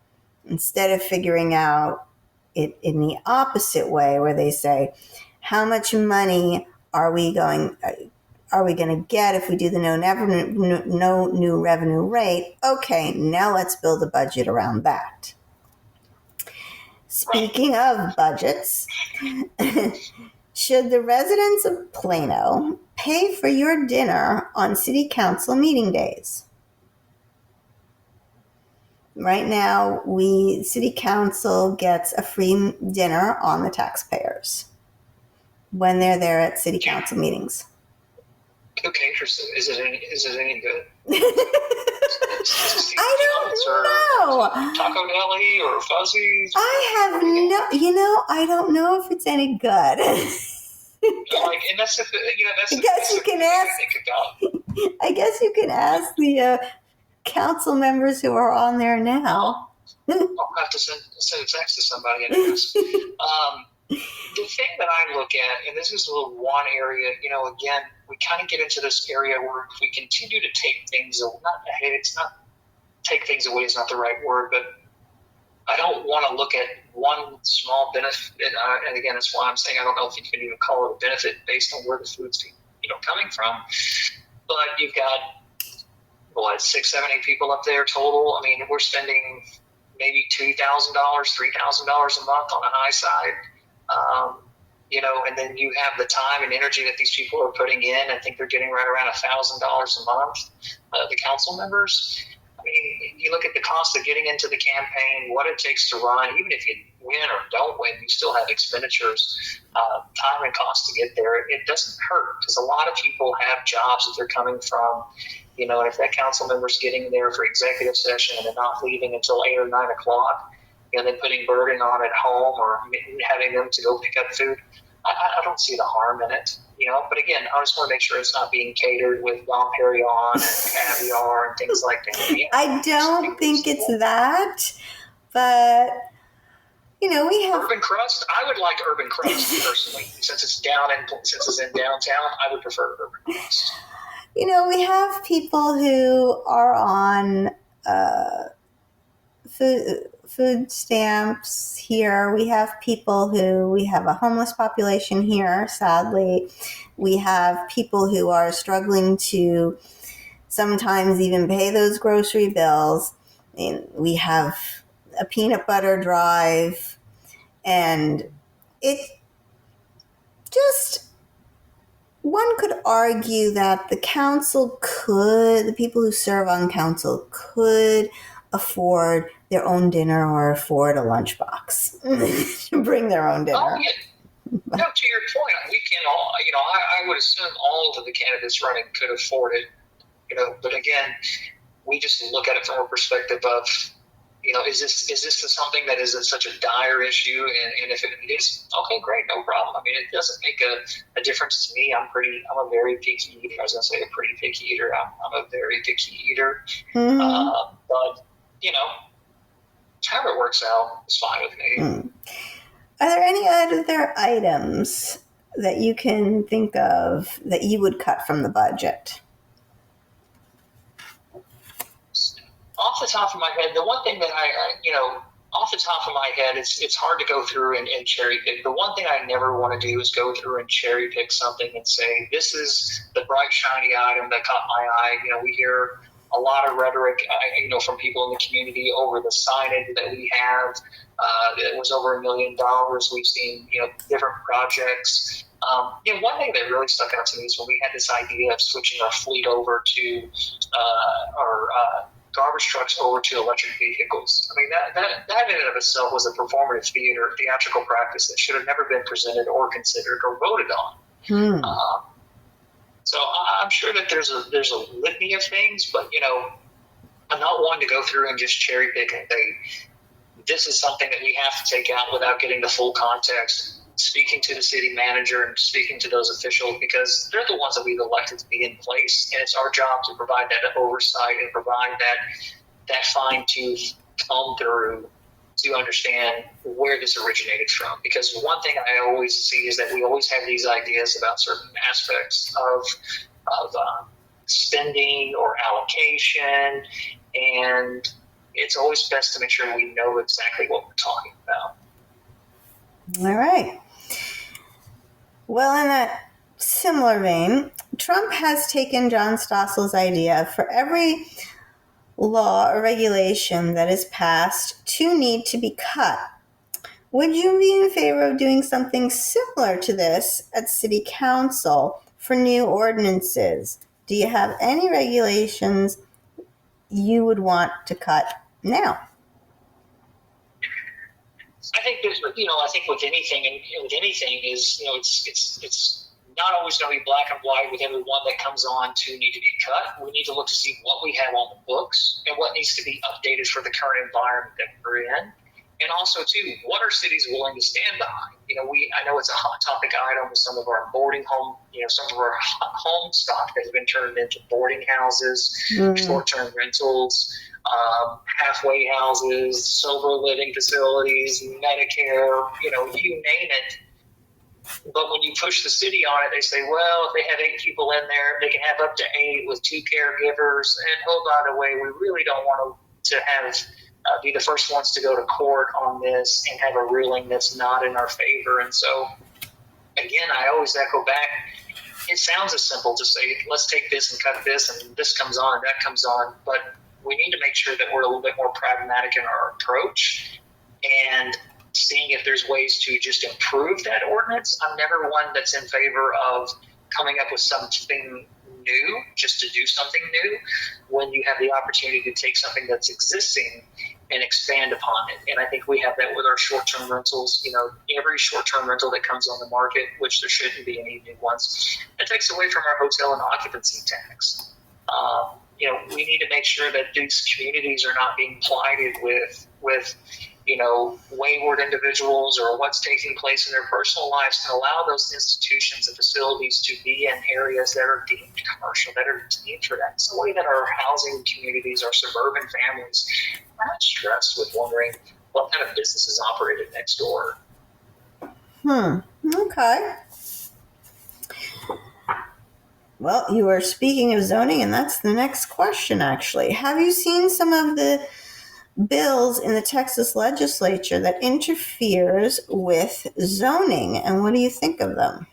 instead of figuring out it in the opposite way, where they say, how much money are we going to get if we do the no new revenue rate? Okay, now let's build a budget around that. Speaking of budgets, should the residents of Plano pay for your dinner on city council meeting days? Right now, city council gets a free dinner on the taxpayers when they're there at city council meetings.
Okay, is it any good?
I don't know.
Taco Deli or Fuzzies?
I don't know if it's any good.
And that's
I guess you can ask the council members who are on there now.
I'll have to send a text to somebody and ask. The thing that I look at, and this is one area, again, we kind of get into this area where if we continue to take things, take things away is not the right word, but I don't want to look at one small benefit, and again, that's why I'm saying I don't know if you can even call it a benefit based on where the food's coming from. But you've got 6, 7, 8 people up there total. I mean, we're spending maybe $2,000, $3,000 a month on the high side. And then you have the time and energy that these people are putting in. I think they're getting right around $1,000 a month, the council members. I mean, you look at the cost of getting into the campaign, what it takes to run. Even if you win or don't win, you still have expenditures, time and cost to get there. It doesn't hurt because a lot of people have jobs that they're coming from. And if that council member's getting there for executive session and they're not leaving until 8 or 9 o'clock, then putting burden on at home or having them to go pick up food, I don't see the harm in it. But again, I just want to make sure it's not being catered with Dom Perignon and caviar and things like that.
I don't think it's that, but we have
urban crust. I would like urban crust personally, since it's in downtown. I would prefer urban crust.
We have people who are on food stamps here. We have we have a homeless population here, sadly. We have people who are struggling to sometimes even pay those grocery bills. And we have a peanut butter drive, and it just, one could argue that the people who serve on council could afford their own dinner or afford a lunchbox to bring their own dinner.
Oh, yeah. No, to your point, we can all, I would assume all of the candidates running could afford it, but again, we just look at it from a perspective of, is this something that is such a dire issue? And if it is, okay, great, no problem. I mean, it doesn't make a difference to me. I'm a very picky eater. I was going to say a pretty picky eater. I'm a very picky eater.
Mm-hmm.
But, however it works out, it's fine with me.
Mm. Are there any other items that you can think of that you would cut from the budget?
Off the top of my head, the one thing that off the top of my head, it's hard to go through and cherry pick. The one thing I never want to do is go through and cherry pick something and say, this is the bright, shiny item that caught my eye. We hear a lot of rhetoric, from people in the community over the signage that we have. It was over $1 million. We've seen, different projects. One thing that really stuck out to me is when we had this idea of switching our fleet over to our garbage trucks over to electric vehicles. I mean, that in and of itself was a performative theatrical practice that should have never been presented or considered or voted on. So I'm sure that there's a litany of things, but I'm not one to go through and just cherry pick and say this is something that we have to take out without getting the full context. Speaking to the city manager and speaking to those officials, because they're the ones that we've elected to be in place, and it's our job to provide that oversight and provide that fine-tooth comb through to understand where this originated from. Because one thing I always see is that we always have these ideas about certain aspects of spending or allocation, and it's always best to make sure we know exactly what we're talking about.
All right. Well, in that similar vein, Trump has taken John Stossel's idea for every law or regulation that is passed to need to be cut. Would you be in favor of doing something similar to this at City Council for new ordinances? Do you have any regulations you would want to cut now?
I think with anything is, it's not always going to be black and white with every one that comes on to need to be cut. We need to look to see what we have on the books and what needs to be updated for the current environment that we're in. And also, too, what are cities willing to stand behind? I know it's a hot topic item with some of our boarding home, some of our home stock that has been turned into boarding houses, short-term rentals, halfway houses, sober living facilities, Medicare, you name it. But when you push the city on it, they say, well, if they have 8 people in there, they can have up to 8 with 2 caregivers. And oh, by the way, we really don't want to have be the first ones to go to court on this and have a ruling that's not in our favor. And so, again, I always echo back, it sounds as simple to say, let's take this and cut this, and this comes on and that comes on. But we need to make sure that we're a little bit more pragmatic in our approach and seeing if there's ways to just improve that ordinance. I'm never one that's in favor of coming up with something new just to do something new when you have the opportunity to take something that's existing and expand upon it. And I think we have that with our short-term rentals. Every short-term rental that comes on the market, which there shouldn't be any new ones, it takes away from our hotel and occupancy tax. We need to make sure that these communities are not being plighted with wayward individuals or what's taking place in their personal lives, and allow those institutions and facilities to be in areas that are deemed commercial, that are deemed for that. It's the way that our housing communities, our suburban families, are not stressed with wondering what kind of business is operated next door.
Okay. Well, you were speaking of zoning, and that's the next question, actually. Have you seen some of the bills in the Texas legislature that interferes with zoning, and what do you think of them?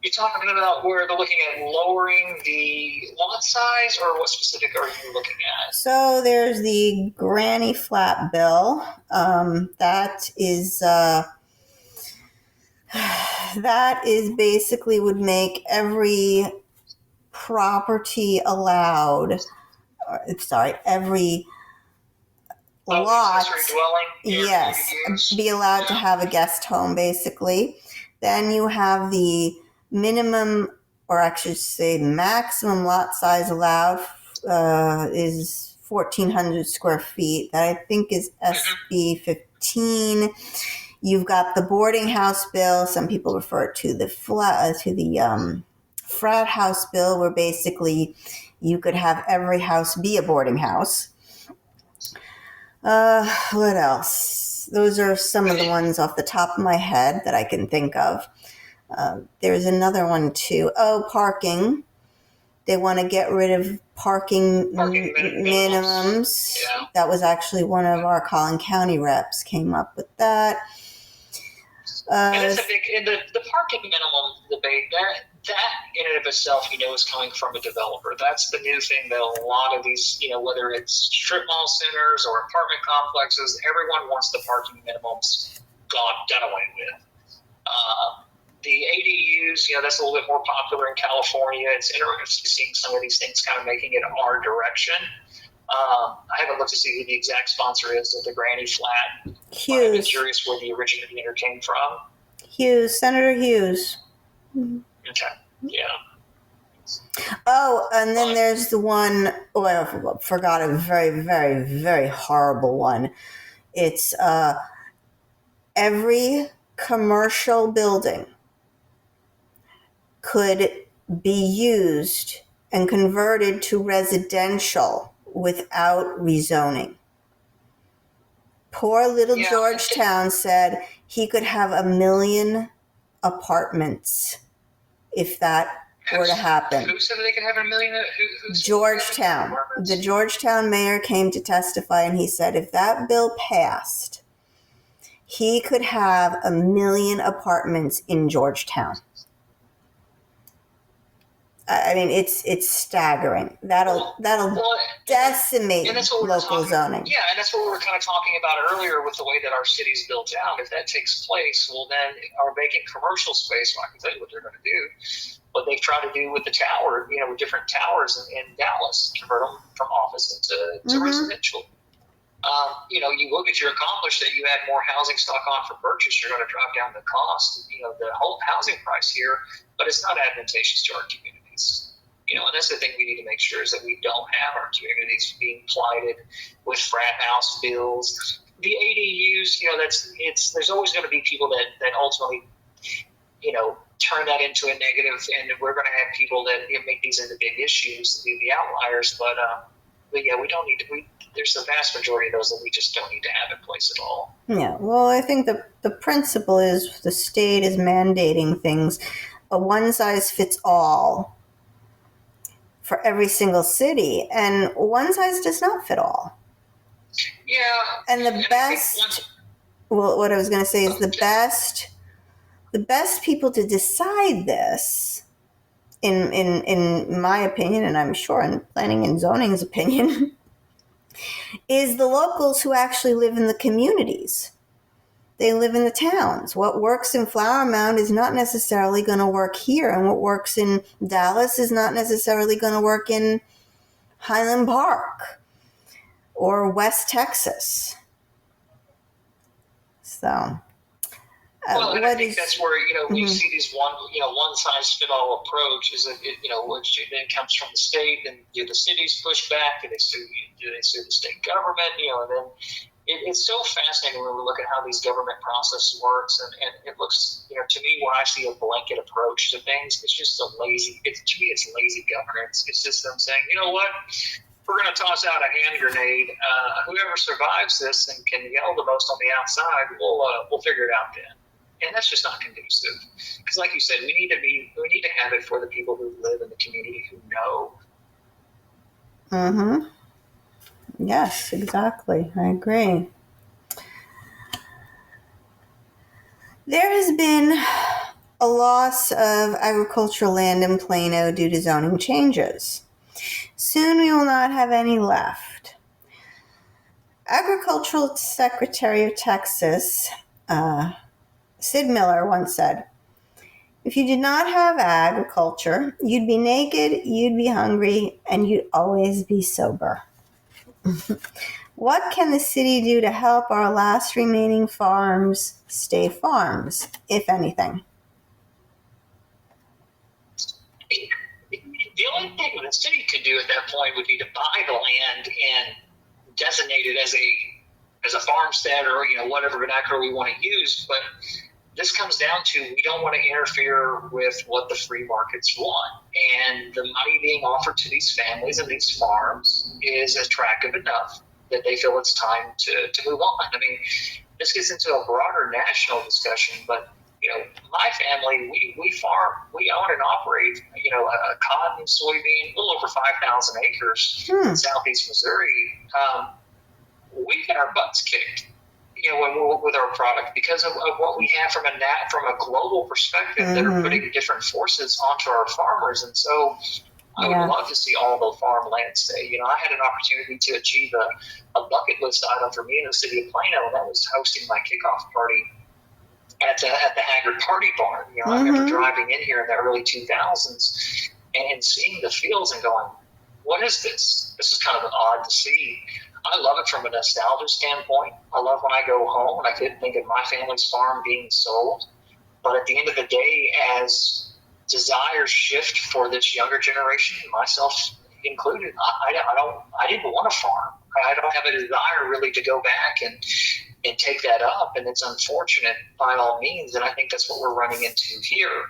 You're talking about where they're looking at lowering the lot size, or what specific are you looking at?
So there's the granny flat bill. That is basically would make every property allowed, every lot, yes, be allowed to have a guest home, basically. Then you have the minimum, or actually say maximum lot size allowed is 1,400 square feet. That I think is SB 15. You've got the boarding house bill. Some people refer it to the frat house bill, where basically you could have every house be a boarding house. What else? Those are some of the ones off the top of my head that I can think of. There's another one too. Parking. They want to get rid of parking minimums.
Yeah.
That was actually one of our Collin County reps came up with that.
And it's a big, the parking minimum debate, that in and of itself, is coming from a developer. That's the new thing that a lot of these, whether it's strip mall centers or apartment complexes, everyone wants the parking minimums done away with. The ADUs, that's a little bit more popular in California. It's interesting seeing some of these things kind of making it our direction. I haven't looked to see who the exact sponsor is of the granny flat.
Hughes.
I'm curious where the originator came from.
Hughes, Senator Hughes.
Okay, yeah.
Oh, and then there's the one, I forgot a very, very, very horrible one. It's every commercial building could be used and converted to residential without rezoning. Poor little Georgetown said he could have 1 million apartments if that were to happen.
Who said they could have 1 million?
Georgetown. The Georgetown mayor came to testify, and he said if that bill passed, he could have 1 million apartments in Georgetown. I mean, it's staggering. That'll decimate local zoning.
Yeah, and that's what we were kind of talking about earlier with the way that our city's built out. If that takes place, well, then our vacant commercial space, well, I can tell you what they're going to do. What they've tried to do with the tower, with different towers in Dallas, convert them from office into residential. You look at your accomplish that you add more housing stock on for purchase, you're going to drop down the cost, the whole housing price here, but it's not advantageous to our communities. And that's the thing we need to make sure is that we don't have our communities being plighted with frat house bills. The ADUs, there's always going to be people that ultimately, turn that into a negative, and we're going to have people that make these into big issues, the outliers. But yeah, we don't need to. There's a vast majority of those that we just don't need to have in place at all.
Yeah, well, I think the principle is the state is mandating things, a one-size-fits-all for every single city, and one size does not fit all.
Yeah.
And what I was going to say is the best people to decide this, in my opinion, and I'm sure in planning and zoning's opinion, is the locals who actually live in the communities. They live in the towns. What works in Flower Mound is not necessarily going to work here, and what works in Dallas is not necessarily going to work in Highland Park or West Texas. So,
Well, and I
what
think
is?
that's where we
Mm-hmm.
see these one size fit all approach is that which then comes from the state, and do the cities push back? Do they sue the state government? And then it's so fascinating when we look at how these government process works, and it looks to me when I see a blanket approach to things, it's just a lazy. To me, it's lazy governance. It's just them saying, you know what, we're going to toss out a hand grenade. Whoever survives this and can yell the most on the outside, we'll figure it out then. And that's just not conducive. Because, like you said, we need to have it for the people who live in the community who know.
Mm-hmm. Yes, exactly. I agree. There has been a loss of agricultural land in Plano due to zoning changes. Soon we will not have any left. Agricultural Secretary of Texas, Sid Miller, once said, "If you did not have agriculture, you'd be naked, you'd be hungry, and you'd always be sober." What can the city do to help our last remaining farms stay farms, if anything?
The only thing the city could do at that point would be to buy the land and designate it as a farmstead or whatever vernacular we want to use. But this comes down to we don't want to interfere with what the free markets want. And the money being offered to these families and these farms is attractive enough that they feel it's time to move on. I mean, this gets into a broader national discussion, but my family, we farm, we own and operate, a cotton, soybean, a little over 5,000 acres in southeast Missouri. We get our butts kicked with our product because of what we have from a global perspective that are putting different forces onto our farmers. And so I would love to see all the farmland stay. I had an opportunity to achieve a bucket list item for me in the city of Plano, and that was hosting my kickoff party at the Haggard Party Barn. I remember driving in here in the early 2000s and seeing the fields and going, what is this? This is kind of odd to see. I love it from a nostalgia standpoint. I love when I go home and I could think of my family's farm being sold. But at the end of the day, as desires shift for this younger generation, myself included, I didn't want to farm. I don't have a desire really to go back and take that up. And it's unfortunate by all means. And I think that's what we're running into here.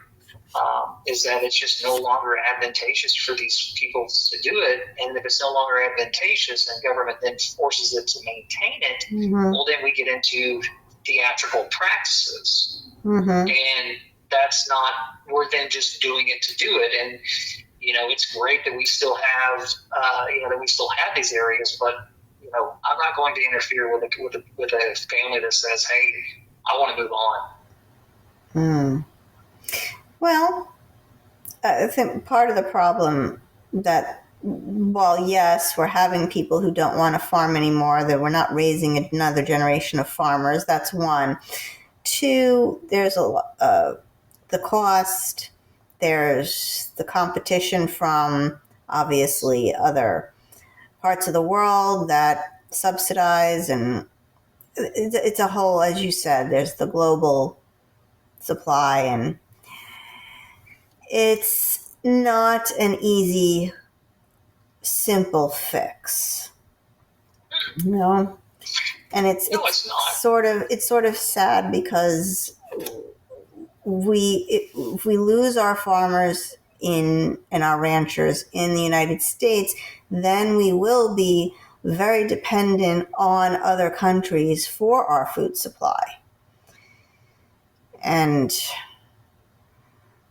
Is that it's just no longer advantageous for these people to do it. And if it's no longer advantageous and government then forces it to maintain it, well, then we get into theatrical practices. And that's not, we're then just doing it to do it. And, it's great that we still have, these areas, but, I'm not going to interfere with a family that says, hey, I want to move on.
Well, I think part of the problem that, while yes, we're having people who don't want to farm anymore, that we're not raising another generation of farmers, that's one. Two, there's the cost, there's the competition from obviously other parts of the world that subsidize, and it's a whole, as you said, there's the global supply, and it's not an easy, simple fix. And it's sort of sad because if we lose our farmers and our ranchers in the United States, then we will be very dependent on other countries for our food supply. And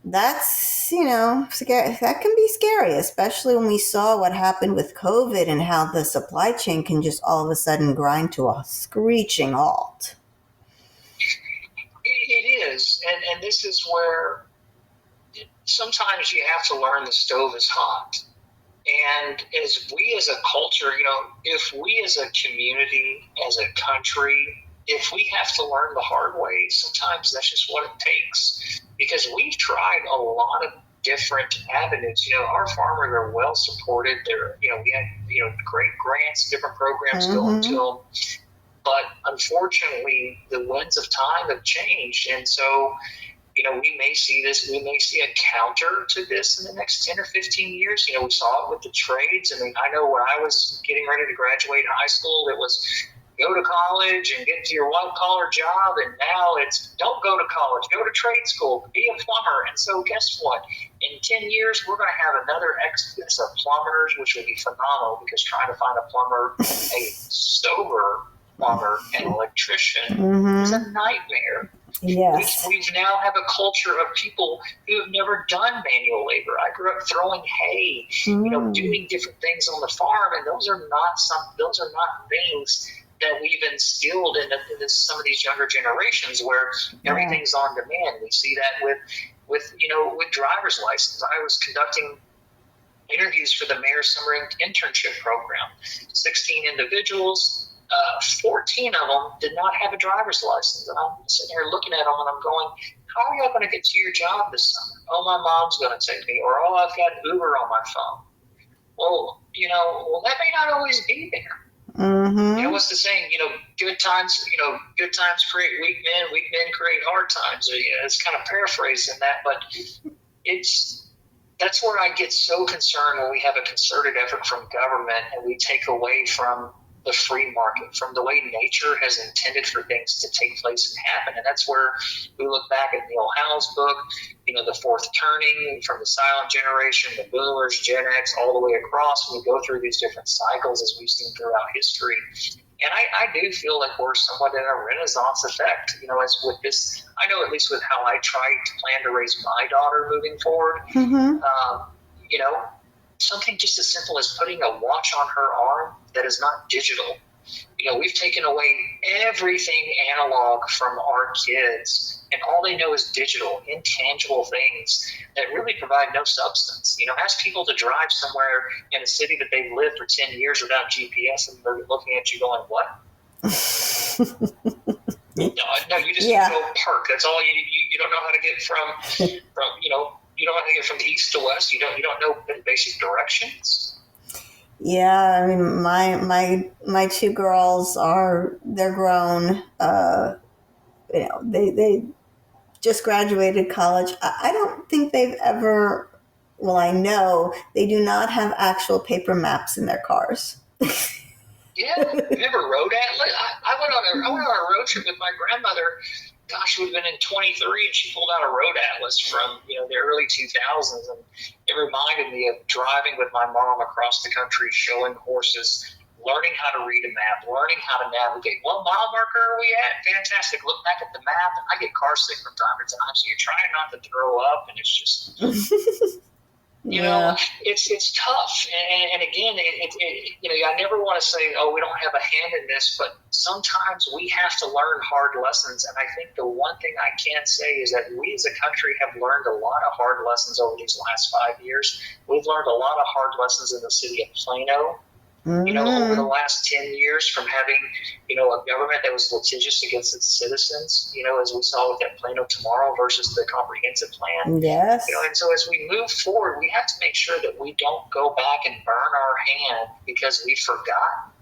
that's, scary. That can be scary, especially when we saw what happened with COVID and how the supply chain can just all of a sudden grind to a screeching halt.
It is. And this is where sometimes you have to learn the stove is hot. And as we as a culture, if we as a community, as a country, if we have to learn the hard way, sometimes that's just what it takes. Because we've tried a lot of different avenues. Our farmers are well supported. We have, great grants, different programs going to them. But unfortunately, the winds of time have changed. And so, we may see a counter to this in the next 10 or 15 years. We saw it with the trades. I mean, I know when I was getting ready to graduate high school, it was go to college and get to your white-collar job, and now it's don't go to college, go to trade school, be a plumber. And so guess what? In 10 years, we're going to have another exodus of plumbers, which will be phenomenal, because trying to find a plumber, a sober plumber and electrician is a nightmare.
Yes.
We've now have a culture of people who have never done manual labor. I grew up throwing hay, doing different things on the farm, and those are not things that we've instilled into some of these younger generations, where everything's on demand. We see that with driver's license. I was conducting interviews for the mayor's summer internship program. 16 individuals. 14 of them did not have a driver's license. And I'm sitting here looking at them and I'm going, how are you going to get to your job this summer? Oh, my mom's going to take me. Or, oh, I've got Uber on my phone. Well, that may not always be there. What's the saying? Good times create weak men create hard times. It's kind of paraphrasing that, but that's where I get so concerned when we have a concerted effort from government and we take away from the free market, from the way nature has intended for things to take place and happen. And that's where we look back at Neil Howe's book, the fourth turning, from the silent generation, the boomers, Gen X, all the way across. We go through these different cycles as we've seen throughout history. And I do feel like we're somewhat in a renaissance effect, as with this, I know at least with how I try to plan to raise my daughter moving forward, something just as simple as putting a watch on her arm that is not digital. We've taken away everything analog from our kids, and all they know is digital, intangible things that really provide no substance. Ask people to drive somewhere in a city that they've lived for 10 years without GPS, and they're looking at you going, what? No, you just go park. That's all you don't know how to get from you don't know how to get from east to west. You don't know basic directions.
Yeah, I mean, my two girls they're grown. They just graduated college. I don't think they've ever. Well, I know they do not have actual paper maps in their cars.
Yeah, you ever road atlas? I went on a road trip with my grandmother. Gosh, we'd been in 23, and she pulled out a road atlas from the early 2000s, and it reminded me of driving with my mom across the country, showing horses, learning how to read a map, learning how to navigate. What mile marker are we at? Fantastic. Look back at the map, and I get car sick from time to time, so you're trying not to throw up, and it's just... it's tough. And again, I never want to say, oh, we don't have a hand in this, but sometimes we have to learn hard lessons. And I think the one thing I can say is that we as a country have learned a lot of hard lessons over these last 5 years. We've learned a lot of hard lessons in the city of Plano. Over the last 10 years, from having, a government that was litigious against its citizens, as we saw with that Plano Tomorrow versus the comprehensive plan.
Yes.
And so as we move forward, we have to make sure that we don't go back and burn our hand because we forgot.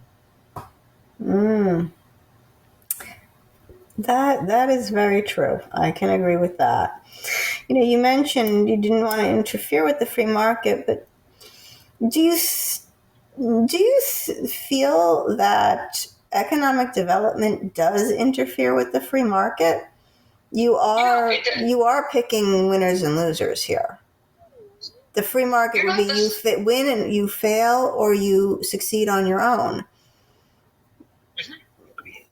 That is very true. I can agree with that. You mentioned you didn't want to interfere with the free market, but do you feel that economic development does interfere with the free market? You are picking winners and losers here. The free market would be you win and you fail, or you succeed on your own.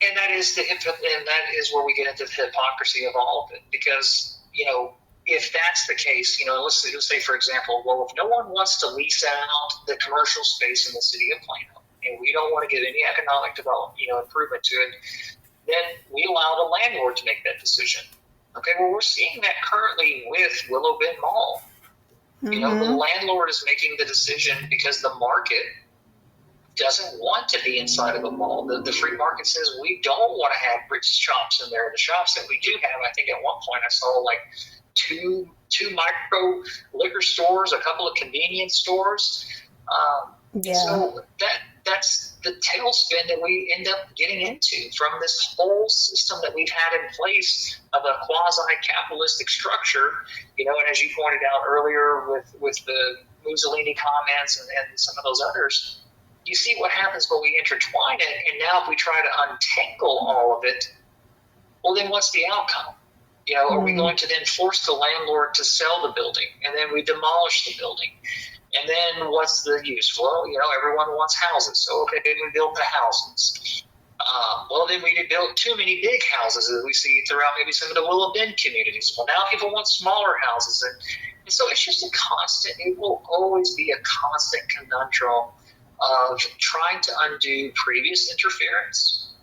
And that is where we get into the hypocrisy of all of it, because if that's the case, let's say, for example, well, if no one wants to lease out the commercial space in the city of Plano, and we don't want to give any economic development, improvement to it, then we allow the landlord to make that decision. Okay, well, we're seeing that currently with Willow Bend Mall. The landlord is making the decision because the market doesn't want to be inside of a mall. The free market says we don't want to have rich shops in there. The shops that we do have, I think at one point I saw like two micro liquor stores, a couple of convenience stores.
Yeah.
So that's the tailspin that we end up getting into from this whole system that we've had in place of a quasi-capitalistic structure. And as you pointed out earlier with the Mussolini comments and some of those others, you see what happens when we intertwine it. And now if we try to untangle all of it, well, then what's the outcome? Are we going to then force the landlord to sell the building, and then we demolish the building? And then what's the use? Well, everyone wants houses. So, okay, we build the houses. Well, then we built too many big houses as we see throughout maybe some of the Willow Bend communities. Well, now people want smaller houses. And so it's just it will always be a constant conundrum of trying to undo previous interference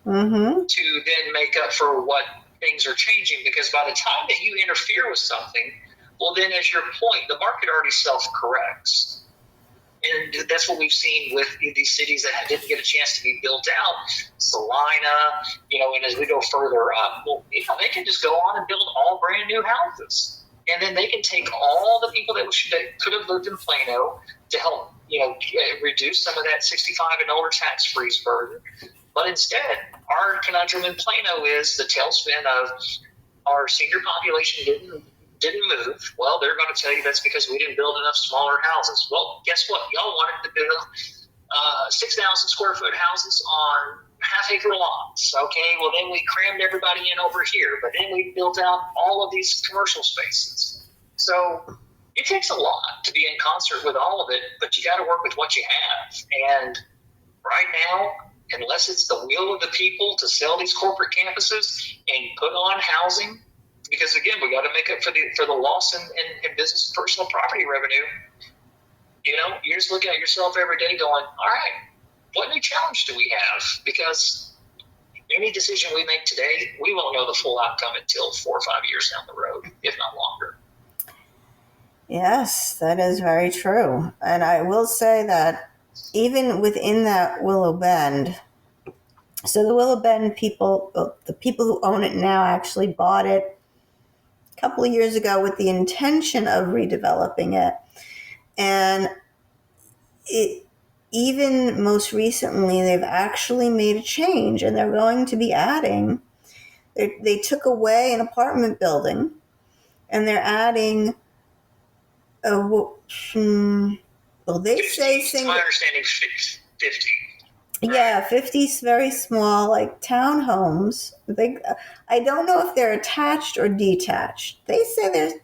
to then make up for what things are changing. Because by the time that you interfere with something, well, then, as your point, the market already self-corrects. And that's what we've seen with these cities that didn't get a chance to be built out. Salina, and as we go further up, well, they can just go on and build all brand new houses. And then they can take all the people that could have lived in Plano to help, reduce some of that 65 and older tax freeze burden. But instead, our conundrum in Plano is the tailspin of our senior population didn't move. Well, they're going to tell you that's because we didn't build enough smaller houses. Well, guess what? Y'all wanted to build 6,000 square foot houses on half-acre lots. Okay, well, then we crammed everybody in over here, but then we built out all of these commercial spaces. So it takes a lot to be in concert with all of it, but you got to work with what you have. And right now, unless it's the will of the people to sell these corporate campuses and put on housing, because again, we got to make up for the loss in business and personal property revenue. You're just looking at yourself every day going, all right, what new challenge do we have? Because any decision we make today, we won't know the full outcome until 4 or 5 years down the road, if not longer.
Yes, that is very true. And I will say that even within that Willow Bend, so the Willow Bend people, the people who own it now actually bought it a couple of years ago with the intention of redeveloping it. And even most recently, they've actually made a change, and they're going to be adding, they took away an apartment building, and they're adding well, they
50,
say
it's my understanding 50.
Yeah, 50's very small, like townhomes. I don't know if they're attached or detached. They say there's.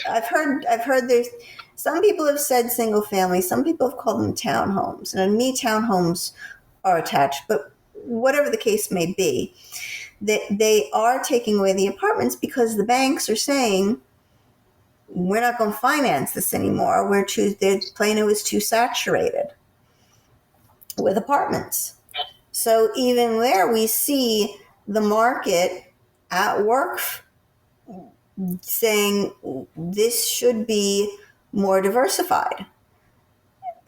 I've heard there's. Some people have said single family. Some people have called them townhomes. And to me, townhomes are attached. But whatever the case may be, they are taking away the apartments because the banks are saying we're not going to finance this anymore. Plano is too saturated with apartments. So even there we see the market at work saying this should be more diversified.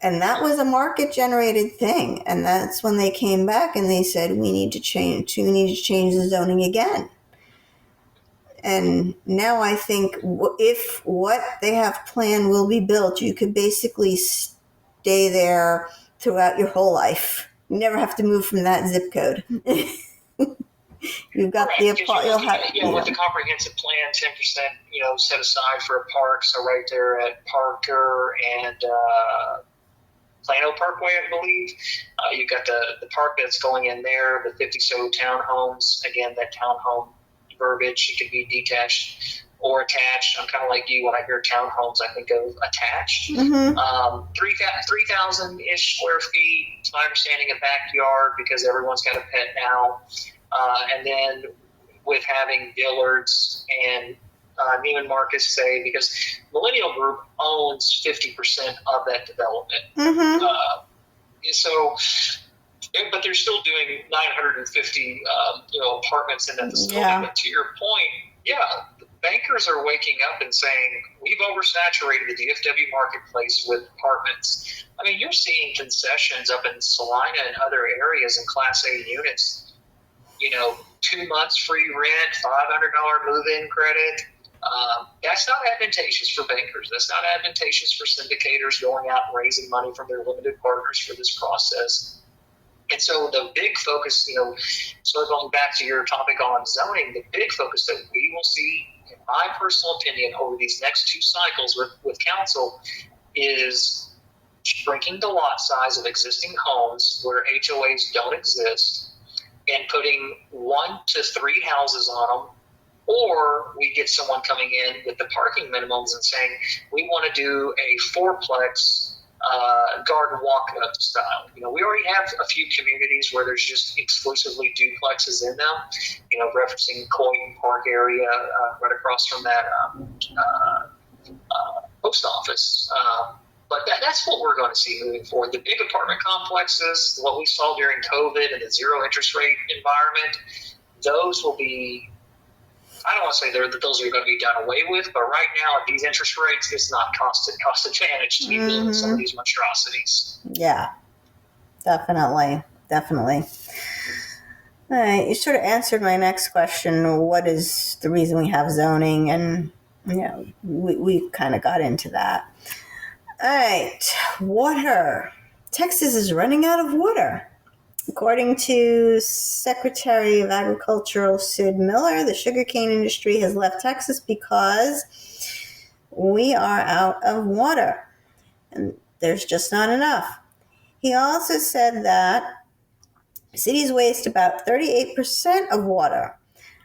And that was a market generated thing. And that's when they came back and they said we need to change the zoning again. And now I think if what they have planned will be built, you could basically stay there throughout your whole life. You never have to move from that zip code. You've got
right, with the comprehensive plan, 10%, set aside for a park. So right there at Parker and Plano Parkway, I believe, you've got the park that's going in there, the 50 so townhomes. Again, that townhome verbiage, it could be detached or attached. I'm kind of like you. When I hear townhomes, I think of attached. 3,000-ish square feet. It's my understanding a backyard because everyone's got a pet now. And then with having Dillard's and Neiman Marcus say, because Millennial Group owns 50% of that development. But they're still doing 950, apartments in that facility. Yeah. But to your point, bankers are waking up and saying, we've oversaturated the DFW marketplace with apartments. I mean, you're seeing concessions up in Salina and other areas in Class A units, 2 months free rent, $500 move-in credit. That's not advantageous for bankers. That's not advantageous for syndicators going out and raising money from their limited partners for this process. And so the big focus, circling back to your topic on zoning, the big focus that we will see, in my personal opinion, over these next 2 cycles with council is shrinking the lot size of existing homes where HOAs don't exist and putting 1 to 3 houses on them. Or we get someone coming in with the parking minimums and saying, we want to do a 4-plex garden walk-up style. We already have a few communities where there's just exclusively duplexes in them, referencing Coyton Park area right across from that post office. But that's what we're going to see moving forward. The big apartment complexes, what we saw during COVID and the zero interest rate environment, those will be, I don't want to say that those are going to be done away with, but right now at these interest rates, it's not cost advantage to be building some of these monstrosities.
Yeah, definitely. All right, you sort of answered my next question. What is the reason we have zoning? And we kind of got into that. All right, water. Texas is running out of water. According to Secretary of Agriculture Sid Miller, the sugarcane industry has left Texas because we are out of water and there's just not enough. He also said that cities waste about 38% of water,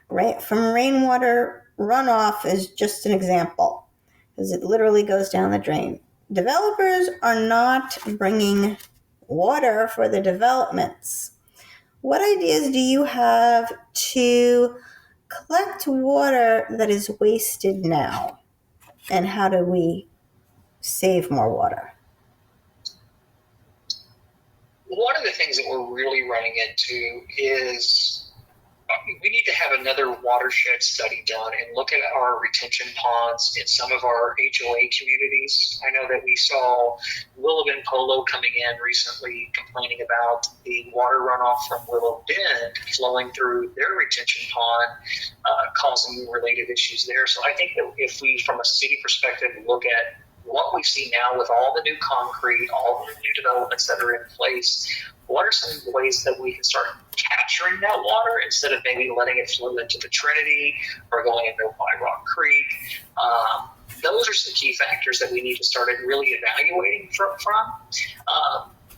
right, from rainwater runoff is just an example, because it literally goes down the drain. Developers are not bringing water for the developments. What ideas do you have to collect water that is wasted now? And how do we save more water?
One of the things that we're really running into is we need to have another watershed study done and look at our retention ponds in some of our HOA communities. I know that we saw Willow Bend Polo coming in recently complaining about the water runoff from Willow Bend flowing through their retention pond, causing related issues there. So I think that if we, from a city perspective, look at what we see now with all the new concrete, all the new developments that are in place, what are some ways that we can start capturing that water instead of maybe letting it flow into the Trinity or going into White Rock Creek? Those are some key factors that we need to start really evaluating from.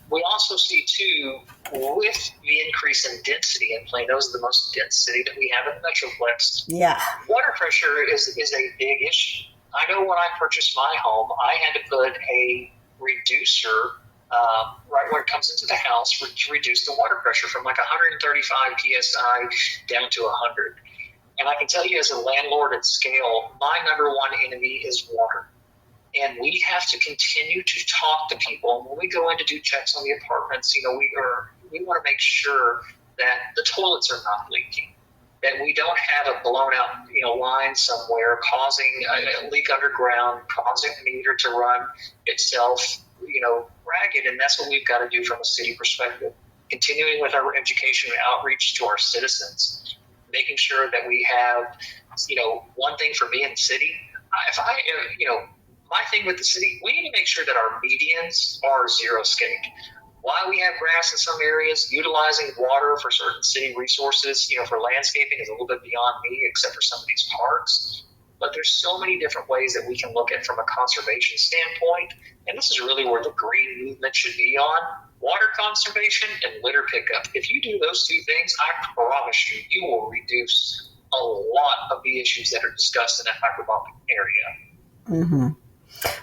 We also see, too, with the increase in density in Plano, is the most dense city that we have in the Metroplex.
Yeah.
Water pressure is a big issue. I know when I purchased my home, I had to put a reducer right when it comes into the house to reduce the water pressure from like 135 psi down to 100. And I can tell you, as a landlord at scale, my number one enemy is water. And we have to continue to talk to people. And when we go in to do checks on the apartments, we want to make sure that the toilets are not leaking, that we don't have a blown out line somewhere causing a leak underground, causing the meter to run itself ragged. And that's what we've got to do from a city perspective. Continuing with our education and outreach to our citizens, making sure that we have, one thing for me in the city, my thing with the city, we need to make sure that our medians are xeriscaped. Why we have grass in some areas, utilizing water for certain city resources, for landscaping is a little bit beyond me, except for some of these parks. But there's so many different ways that we can look at from a conservation standpoint. And this is really where the green movement should be on. Water conservation and litter pickup. If you do those 2 things, I promise you will reduce a lot of the issues that are discussed in that hyperbolic area.
Mm-hmm.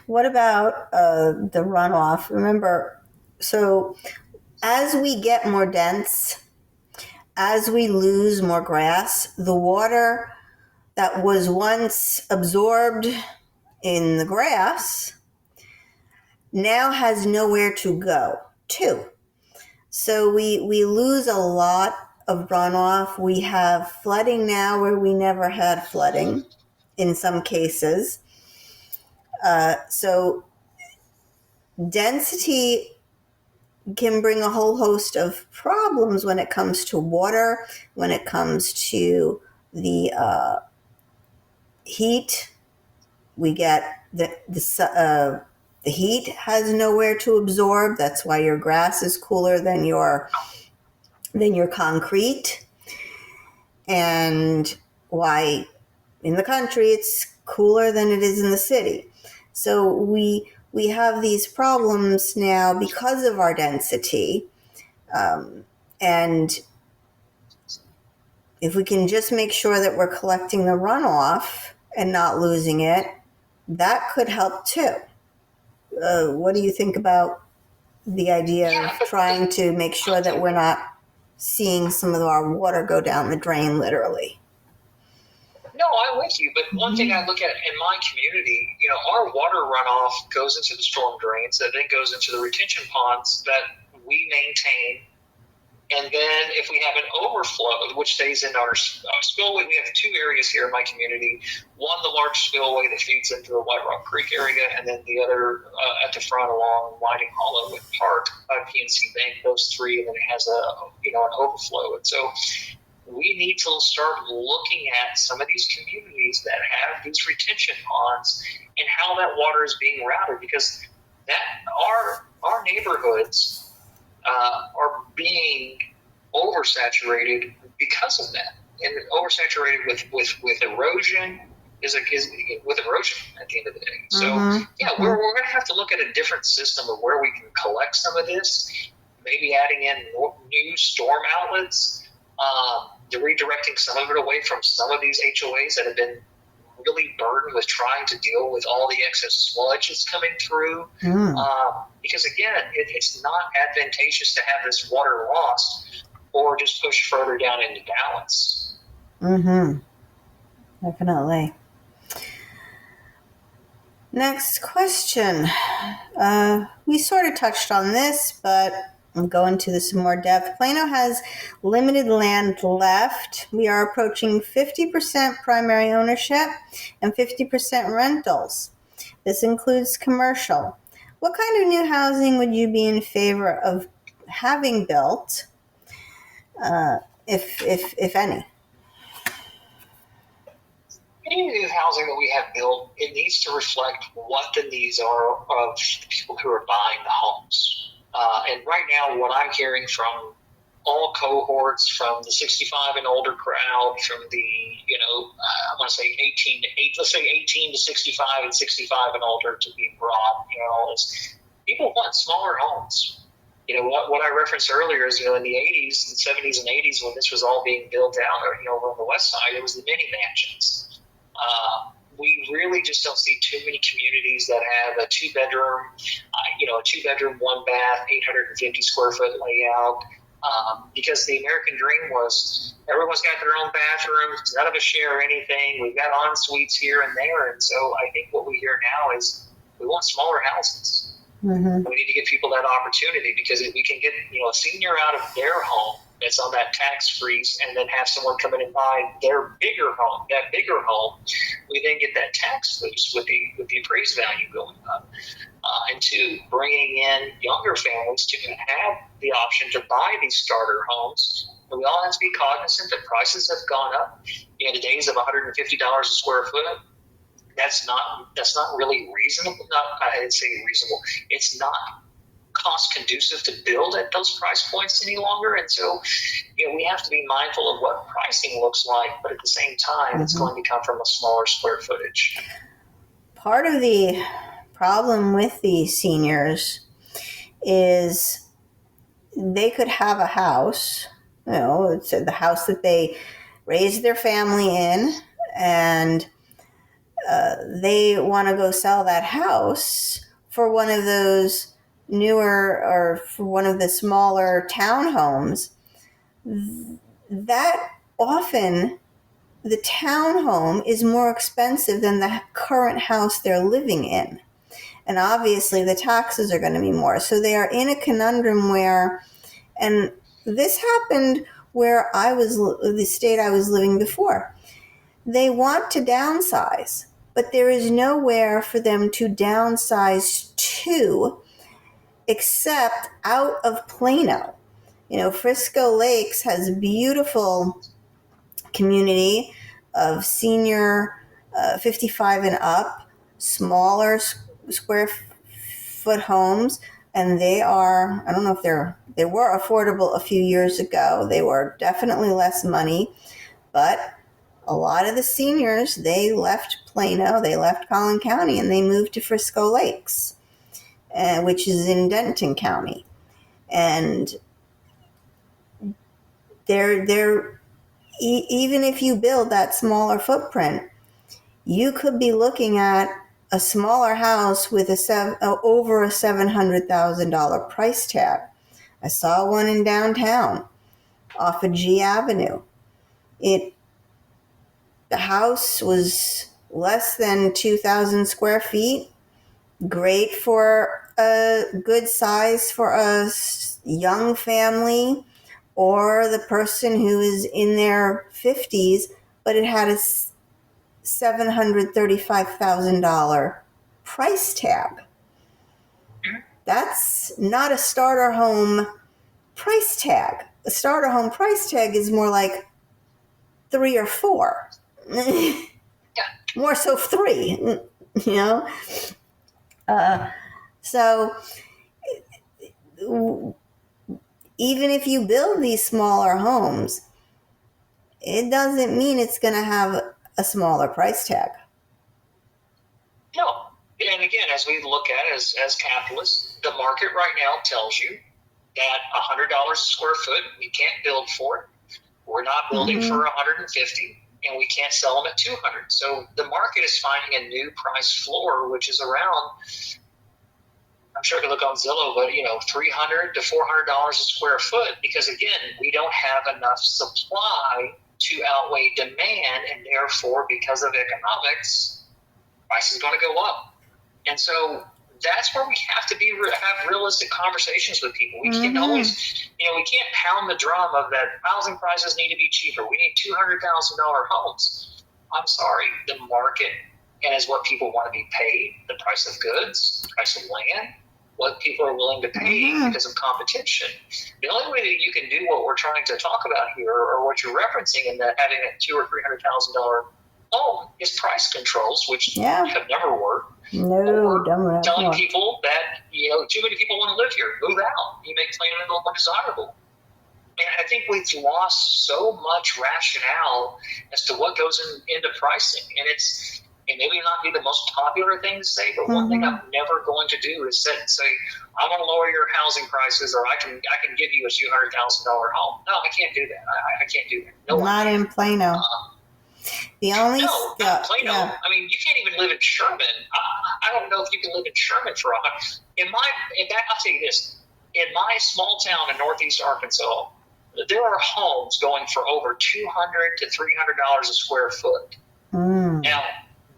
What about the runoff? Remember, so as we get more dense, as we lose more grass, the water that was once absorbed in the grass now has nowhere to go to. So we lose a lot of runoff. We have flooding now where we never had flooding in some cases. So density can bring a whole host of problems when it comes to water, when it comes to the heat. We get the heat has nowhere to absorb. That's why your grass is cooler than your concrete, and why in the country it's cooler than it is in the city. So we have these problems now because of our density, and if we can just make sure that we're collecting the runoff and not losing it, that could help too. What do you think about the idea of trying to make sure that we're not seeing some of our water go down the drain, literally?
No, I'm with you. But one thing I look at in my community, our water runoff goes into the storm drains, that then goes into the retention ponds that we maintain. And then if we have an overflow, which stays in our spillway, we have two areas here in my community. One, the large spillway that feeds into the White Rock Creek area, and then the other at the front along Whiting Hollow and Park by PNC Bank, those three, and then it has an overflow. And so we need to start looking at some of these communities that have these retention ponds and how that water is being routed, because that our neighborhoods are being oversaturated because of that, and oversaturated with erosion is with erosion at the end of the day. So we're going to have to look at a different system of where we can collect some of this, maybe adding in new storm outlets, redirecting some of it away from some of these HOAs that have been really burdened with trying to deal with all the excess sludge that's coming through. Because again, it's not advantageous to have this water lost or just pushed further down into Dallas.
Definitely. Next question. We sort of touched on this, but I'll go into this in more depth. Plano has limited land left. We are approaching 50% primary ownership and 50% rentals. This includes commercial. What kind of new housing would you be in favor of having built, if any?
Any new housing that we have built, it needs to reflect what the needs are of the people who are buying the homes. And right now, what I'm hearing from all cohorts, from the 65 and older crowd, from the, I want to say 18 to 65 and 65 and older to be broad, is people want smaller homes. What I referenced earlier is, in the 80s, the 70s and 80s, when this was all being built out, over on the west side, it was the mini mansions. We really just don't see too many communities that have a two-bedroom, one bath, 850 square foot layout, because the American dream was everyone's got their own bathrooms, none of us share anything, we've got en suites here and there, and so I think what we hear now is we want smaller houses. We need to give people that opportunity, because if we can get a senior out of their home that's on that tax freeze, and then have someone come in and buy their bigger home, we then get that tax boost with the appraised value going up. And two, bringing in younger families to have the option to buy these starter homes. And we all have to be cognizant that prices have gone up. The days of $150 a square foot, that's not really reasonable. I didn't say reasonable. It's not cost conducive to build at those price points any longer. And so, we have to be mindful of what pricing looks like, but at the same time, it's going to come from a smaller square footage.
Part of the problem with the seniors is they could have a house, it's the house that they raised their family in, and they want to go sell that house for one of those newer, or for one of the smaller townhomes. That often the townhome is more expensive than the current house they're living in. And obviously the taxes are going to be more. So they are in a conundrum where, and this happened where the state I was living before. they want to downsize, but there is nowhere for them to downsize to except out of Plano. Frisco Lakes has a beautiful community of senior 55 and up, smaller square foot homes, and they are, I don't know if they were affordable a few years ago. They were definitely less money, but a lot of the seniors, they left Plano, they left Collin County, and they moved to Frisco Lakes, which is in Denton County. And even if you build that smaller footprint, you could be looking at a smaller house with over a $700,000 price tag. I saw one in downtown off of G Avenue. The house was less than 2,000 square feet. Great for a good size for a young family or the person who is in their 50s, but it had a $735,000 price tag. That's not a starter home price tag. A starter home price tag is more like 3 or 4. More so 3, So even if you build these smaller homes, it doesn't mean it's going to have a smaller price tag.
No. And again, as we look at it as capitalists, the market right now tells you that $100 a square foot, we can't build for it. We're not building for $150, and we can't sell them at $200. So the market is finding a new price floor, which is around, I'm sure I can look on Zillow, but $300 to $400 a square foot, because again, we don't have enough supply to outweigh demand, and therefore, because of economics, price is going to go up. And so that's where we have to have realistic conversations with people. We can always, we can't pound the drum of that housing prices need to be cheaper. We need $200,000 homes. I'm sorry, the market and is what people want to be paid, the price of goods, the price of land, what people are willing to pay because of competition. The only way that you can do what we're trying to talk about here, or what you're referencing in that having a $200,000 or $300,000 home, is price controls, which have never worked.
No,
or telling people that too many people want to live here, move out. You make Plano more desirable. And I think we've lost so much rationale as to what goes into pricing, and it may not be the most popular thing to say, but one thing I'm never going to do is sit and say, I want to lower your housing prices, or I can give you a $200,000 home. No, I can't do that. I can't do that. No,
not in Plano. The only
not Plano. Yeah. I mean, you can't even live in Sherman. I don't know if you can live in Sherman for $100. I'll tell you this: in my small town in northeast Arkansas, there are homes going for over $200 to $300 a square foot. Now,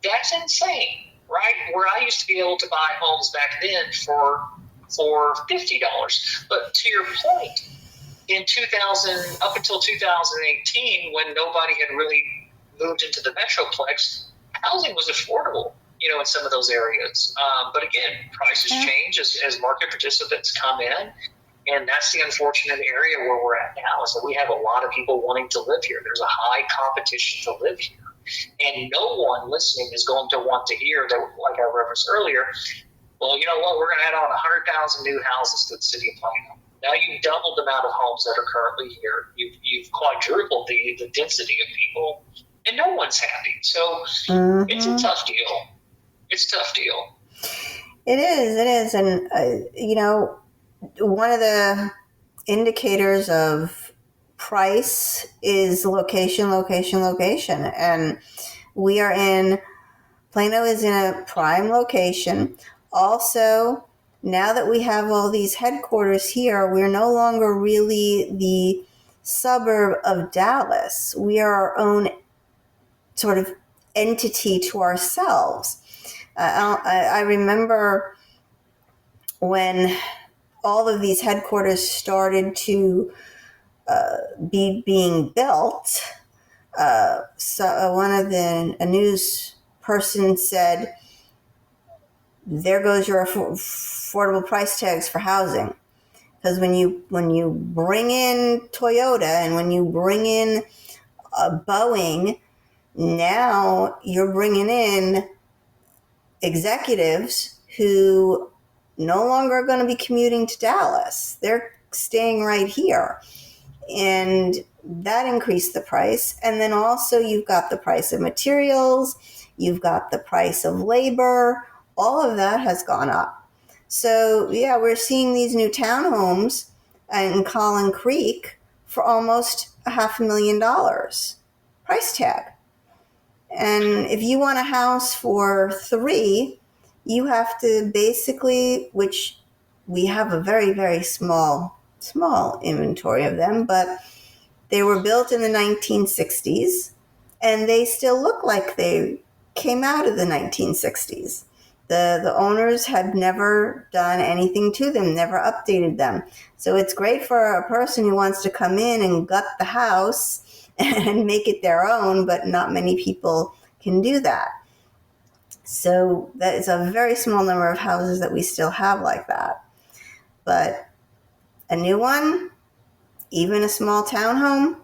that's insane, right? Where I used to be able to buy homes back then for $50. But to your point, in 2000 up until 2018, when nobody had really moved into the Metroplex, housing was affordable, in some of those areas. But again, prices change as market participants come in. And that's the unfortunate area where we're at now, is that we have a lot of people wanting to live here. There's a high competition to live here. And no one listening is going to want to hear that, like I referenced earlier, well, you know what, we're going to add on 100,000 new houses to the city of Plano. Now you've doubled the amount of homes that are currently here. You've quadrupled the density of people, and no one's happy. So it's a tough deal. It's a tough deal.
It is. And, one of the indicators of price is location. And Plano is in a prime location. Also, now that we have all these headquarters here, we're no longer really the suburb of Dallas. We are our own sort of entity to ourselves. I remember when all of these headquarters started to be being built, One of a news person said, "There goes your affordable price tags for housing." Because when you bring in Toyota and when you bring in Boeing, now you're bringing in executives who no longer are going to be commuting to Dallas. They're staying right here. And that increased the price. And then also you've got the price of materials, you've got the price of labor, all of that has gone up. So yeah, we're seeing these new townhomes in Collin Creek for almost $500,000 price tag. And if you want a house for three, you have to basically, which we have a very, very small inventory of them, but they were built in the 1960s and they still look like they came out of the 1960s. The owners had never done anything to them, never updated them. So it's great for a person who wants to come in and gut the house and make it their own, but not many people can do that. So that is a very small number of houses that we still have like that. But a new one, even a small townhome,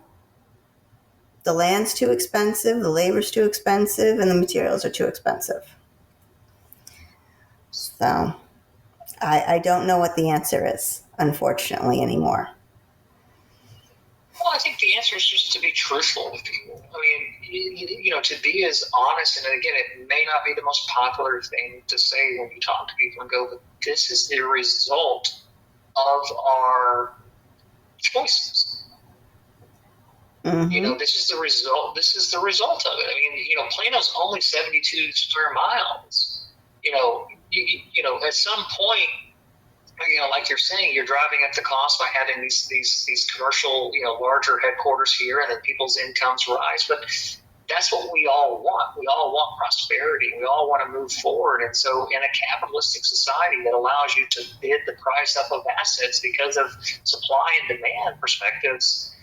the land's too expensive, the labor's too expensive, and the materials are too expensive. So I don't know what the answer is, unfortunately, anymore.
Well, I think the answer is just to be truthful with people. I mean, to be as honest, and again, it may not be the most popular thing to say when you talk to people and go, but this is the result of our choices.
Mm-hmm.
This is the result. This is the result of it. I mean, Plano's only 72 square miles. At some point, like you're saying, you're driving up the cost by having these commercial, larger headquarters here, and then people's incomes rise. But that's what we all want. We all want prosperity. We all want to move forward. And so in a capitalistic society that allows you to bid the price up of assets because of supply and demand perspectives,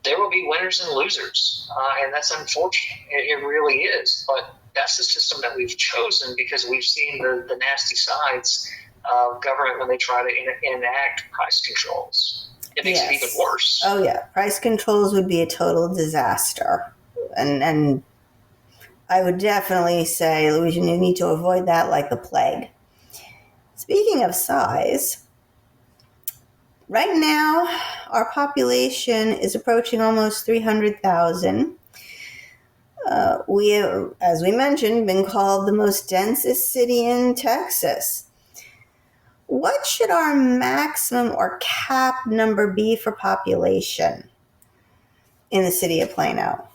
there will be winners and losers. And that's unfortunate. It really is. But that's the system that we've chosen because we've seen the nasty sides of government when they try to enact price controls. It makes it even worse.
Oh, yeah. Price controls would be a total disaster. And I would definitely say, Louisa, you need to avoid that like the plague. Speaking of size, right now our population is approaching almost 300,000. We have, as we mentioned, been called the most densest city in Texas. What should our maximum or cap number be for population in the city of Plano?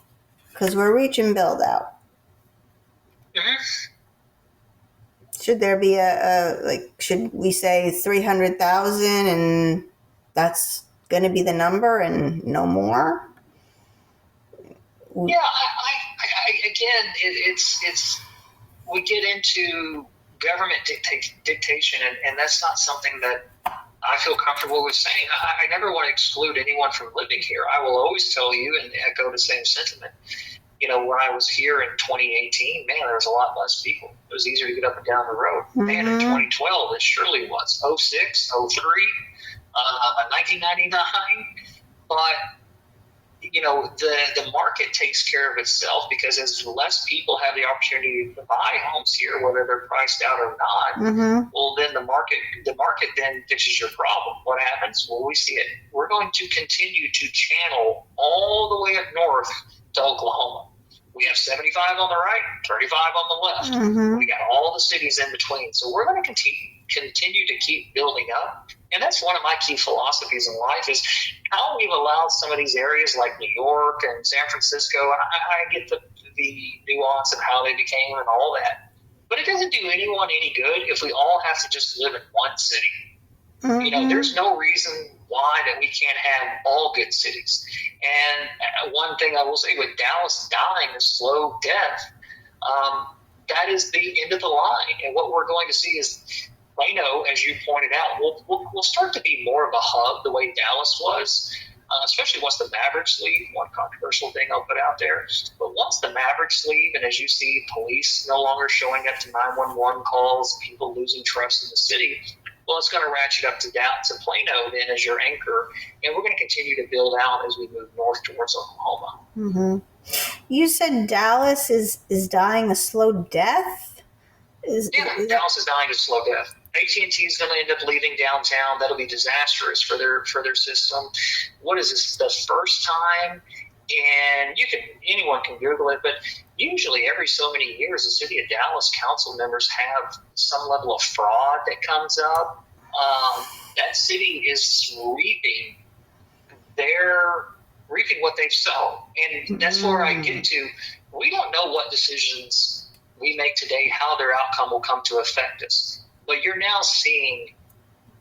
Because we're reaching build out.
Mm-hmm.
Should there be should we say 300,000 and that's going to be the number and no more?
Yeah, again, it's we get into government dictation, and that's not something that I feel comfortable with saying. I never want to exclude anyone from living here. I will always tell you and echo the same sentiment. When I was here in 2018, man, there was a lot less people. It was easier to get up and down the road. Mm-hmm. Man, in 2012, it surely was. 06, 03, 1999. But the market takes care of itself because as less people have the opportunity to buy homes here, whether they're priced out or not, mm-hmm. well, then the market then fixes your problem. What happens? Well, we see it. We're going to continue to channel all the way up north to Oklahoma. We have 75 on the right, 35 on the left. Mm-hmm. We got all the cities in between. So we're going to continue to keep building up. And that's one of my key philosophies in life is how we've allowed some of these areas like New York and San Francisco. And I get the nuance of how they became and all that. But it doesn't do anyone any good if we all have to just live in one city. Mm-hmm. There's no reason why that we can't have all good cities. And one thing I will say, with Dallas dying a slow death, that is the end of the line. And what we're going to see is Plano, as you pointed out, will start to be more of a hub the way Dallas was. especially once the Mavericks leave. One controversial thing I'll put out there. But once the Mavericks leave, and as you see police no longer showing up to 911 calls, people losing trust in the city, well, it's going to ratchet up to Plano then as your anchor. And we're going to continue to build out as we move north towards Oklahoma.
Mm-hmm. You said Dallas is dying a slow death?
Dallas is dying a slow death. AT&T is going to end up leaving downtown. That'll be disastrous for their system. What is this? The first time? And anyone can Google it, but usually every so many years, the city of Dallas council members have some level of fraud that comes up. That city is reaping what they've sown. And that's where I get to. We don't know what decisions we make today, how their outcome will come to affect us. But you're now seeing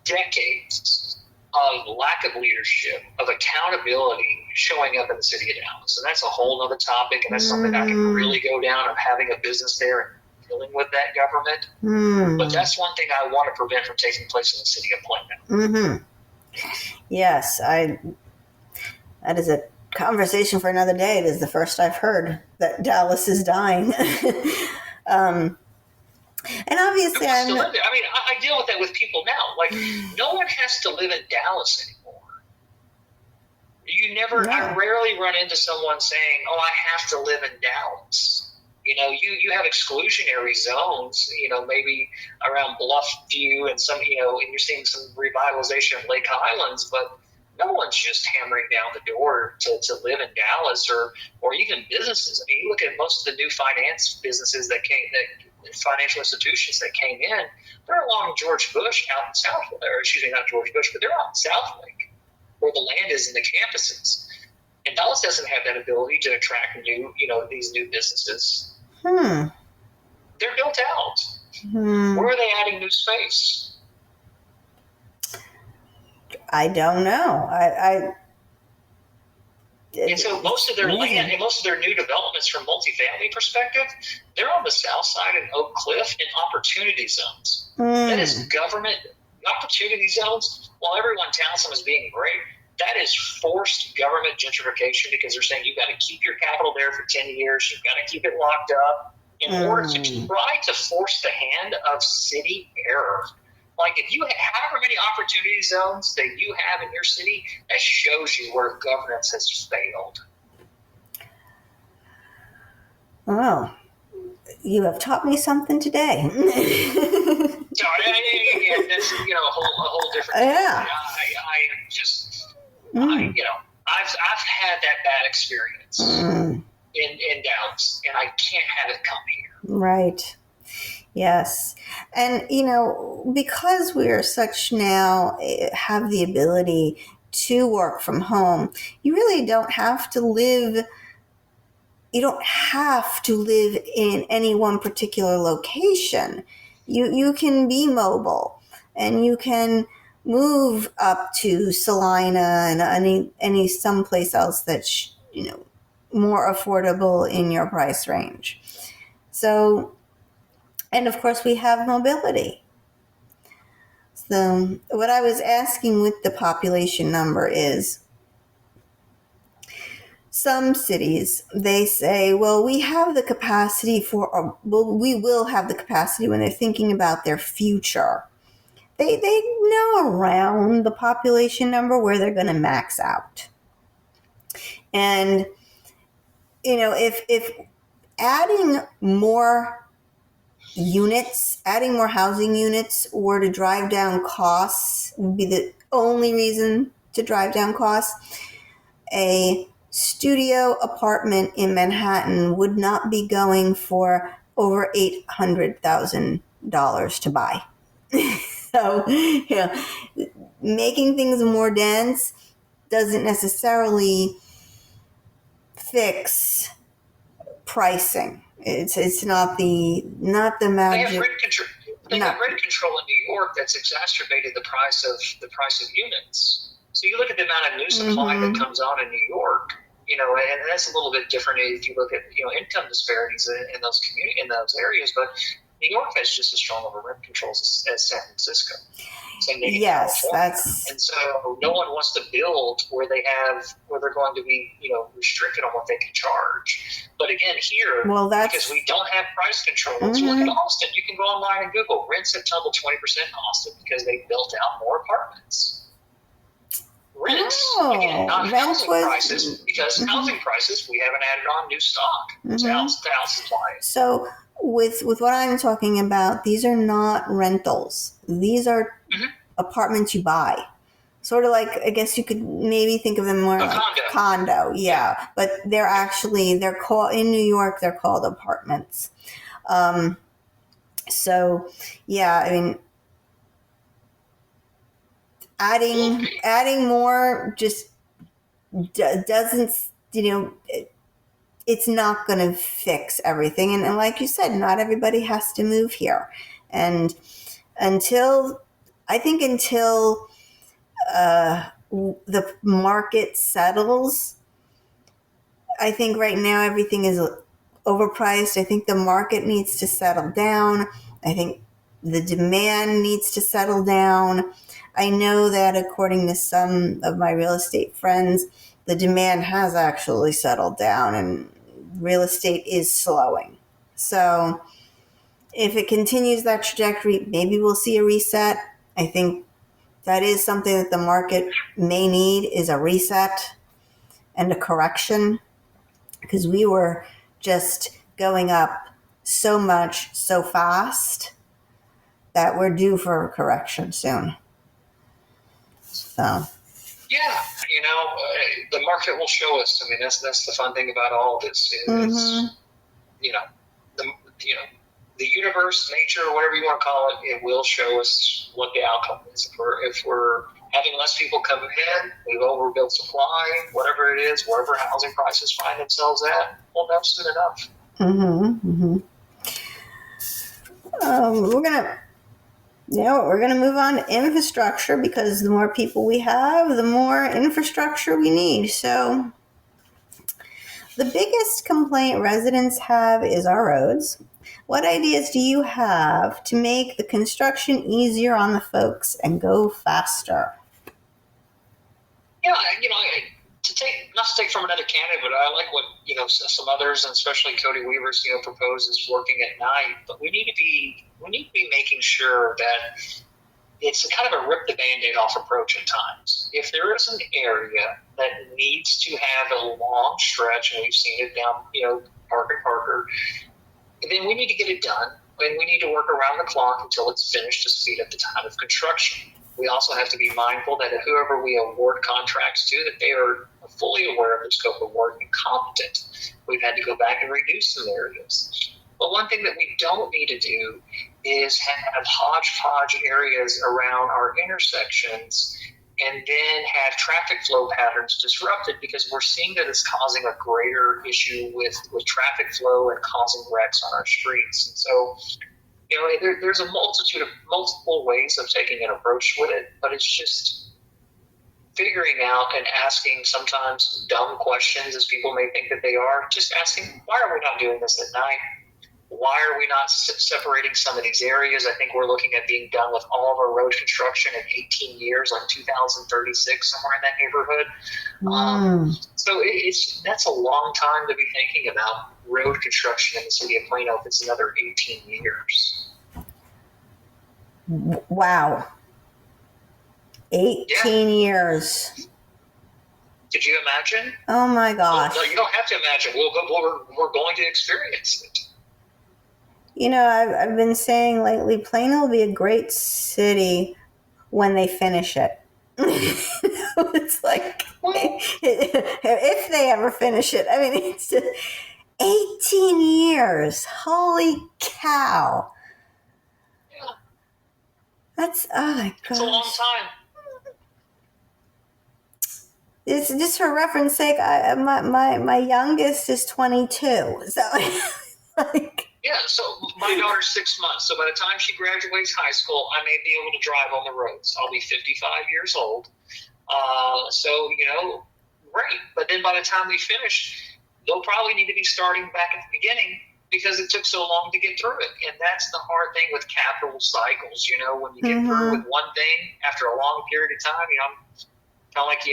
decades of lack of leadership, of accountability showing up in the city of Dallas. And that's a whole other topic, and that's something I can really go down of having a business there and dealing with that government. But that's one thing I want to prevent from taking place in the city of Plano.
Yes, that is a conversation for another day. This is the first I've heard that Dallas is dying. And obviously,
I deal with that with people now. Like, no one has to live in Dallas anymore. I rarely run into someone saying, "Oh, I have to live in Dallas." You have exclusionary zones, maybe around Bluffview and some, and you're seeing some revitalization of Lake Highlands, but no one's just hammering down the door to live in Dallas or even businesses. I mean, you look at most of the new financial institutions that came in, they're along George Bush out in South, or excuse me, not George Bush, but they're out in South Lake where the land is in the campuses. And Dallas doesn't have that ability to attract these new businesses. They're built out. Where are they adding new space?
I don't know.
And so most of their land and most of their new developments from multifamily perspective, they're on the south side in Oak Cliff in opportunity zones. That is government opportunity zones. While everyone touts them as being great, that is forced government gentrification because they're saying you've got to keep your capital there for 10 years. You've got to keep it locked up in order to try to force the hand of city error. Like, if you have however many opportunity zones that you have in your city, that shows you where governance has failed.
Well, you have taught me something today.
So, that's a whole different thing.
Yeah.
I've had that bad experience in Dallas, and I can't have it come here.
Right. Yes. And, because we are have the ability to work from home, you really don't have to live in any one particular location. You can be mobile and you can move up to Salina and any someplace else that's, more affordable in your price range. So, and of course, we have mobility. So what I was asking with the population number is, some cities, they say, well, we have the capacity we will have the capacity when they're thinking about their future. They know around the population number where they're going to max out. And, if adding more housing units were to drive down costs, would be the only reason to drive down costs, a studio apartment in Manhattan would not be going for over $800,000 to buy. So, making things more dense doesn't necessarily fix pricing. It's not the magic.
They have rent control in New York that's exacerbated the price of units. So you look at the amount of new supply that comes on in New York, and that's a little bit different if you look at income disparities in those areas. But New York has just as strong of a rent controls as San Francisco. Same thing in
Yes,
California.
that's
And so no one wants to build where they're going to be, restricted on what they can charge. But again, here, because we don't have price controls, look at Austin. You can go online and Google rents have tumbled 20% in Austin because they built out more apartments. Rents, again, not housing prices, because housing prices, we haven't added on new stock to house supply.
So with what I'm talking about, these are not rentals. These are apartments you buy. Sort of like, I guess you could maybe think of them more like condo. Yeah. But they're called, in New York, they're called apartments. So, yeah, I mean, adding more just doesn't, it's not going to fix everything. And like you said, not everybody has to move here. And until the market settles, I think right now everything is overpriced. I think the market needs to settle down. I think the demand needs to settle down. I know that according to some of my real estate friends, the demand has actually settled down and real estate is slowing. So if it continues that trajectory, maybe we'll see a reset. I think that is something that the market may need, is a reset and a correction, because we were just going up so much so fast that we're due for a correction soon. So
yeah, the market will show us. I mean, that's the fun thing about all of this is the universe, nature, whatever you want to call it, it will show us what the outcome is. If we're having less people come in, we've overbuilt supply, whatever it is, wherever housing prices find themselves at, we'll know soon enough.
We're gonna move on to infrastructure, because the more people we have, the more infrastructure we need. So the biggest complaint residents have is our roads. What ideas do you have to make the construction easier on the folks and go faster?
Yeah, not to take from another candidate, but I like what some others, and especially Cody Weaver's proposes working at night. But we need to be making sure that it's kind of a rip the Band-Aid off approach at times. If there is an area that needs to have a long stretch, and we've seen it down Parker, then we need to get it done, and we need to work around the clock until it's finished to speed up the time of construction. We also have to be mindful that whoever we award contracts to, that they are fully aware of the scope of work and competent. We've had to go back and reduce some areas. But one thing that we don't need to do is have hodgepodge areas around our intersections and then have traffic flow patterns disrupted, because we're seeing that it's causing a greater issue with traffic flow and causing wrecks on our streets. And so, there's a multiple ways of taking an approach with it, but it's just figuring out and asking sometimes dumb questions, as people may think that they are, just asking, why are we not doing this at night? Why are we not separating some of these areas? I think we're looking at being done with all of our road construction in 18 years, like 2036, somewhere in that neighborhood. So that's a long time to be thinking about road construction in the city of Plano if it's another 18 years.
Wow. 18 years.
Did you imagine?
Oh my gosh.
Well, no, you don't have to imagine. We're going to experience it.
I've been saying lately, Plano will be a great city when they finish it. It's like, if they ever finish it. I mean, it's just 18 years. Holy cow.
Yeah.
That's, oh my gosh.
It's a long time.
It's just for reference sake, my youngest is 22. So,
Yeah, so my daughter's 6 months. So by the time she graduates high school, I may be able to drive on the roads. I'll be 55 years old. So, great. But then by the time we finish, they'll probably need to be starting back at the beginning, because it took so long to get through it. And that's the hard thing with capital cycles. When you get through with one thing after a long period of time, kind of like,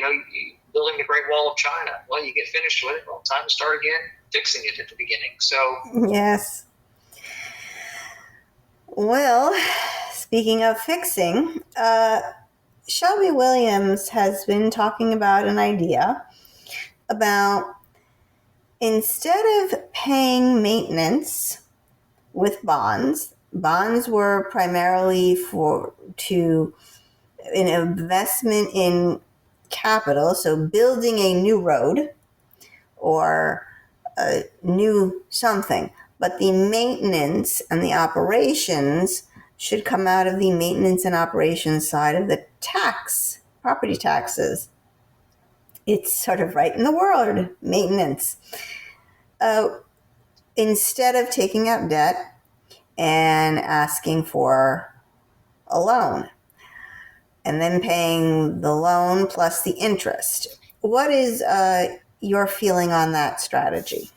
building the Great Wall of China. Well, you get finished with it. Well, time to start again, fixing it at the beginning. So,
yes. Well, speaking of fixing, Shelby Williams has been talking about an idea about, instead of paying maintenance with bonds were primarily an investment in capital, so building a new road or a new something. But the maintenance and the operations should come out of the maintenance and operations side of the property taxes. It's sort of right in the word, maintenance. Instead of taking out debt and asking for a loan and then paying the loan plus the interest. What is your feeling on that strategy?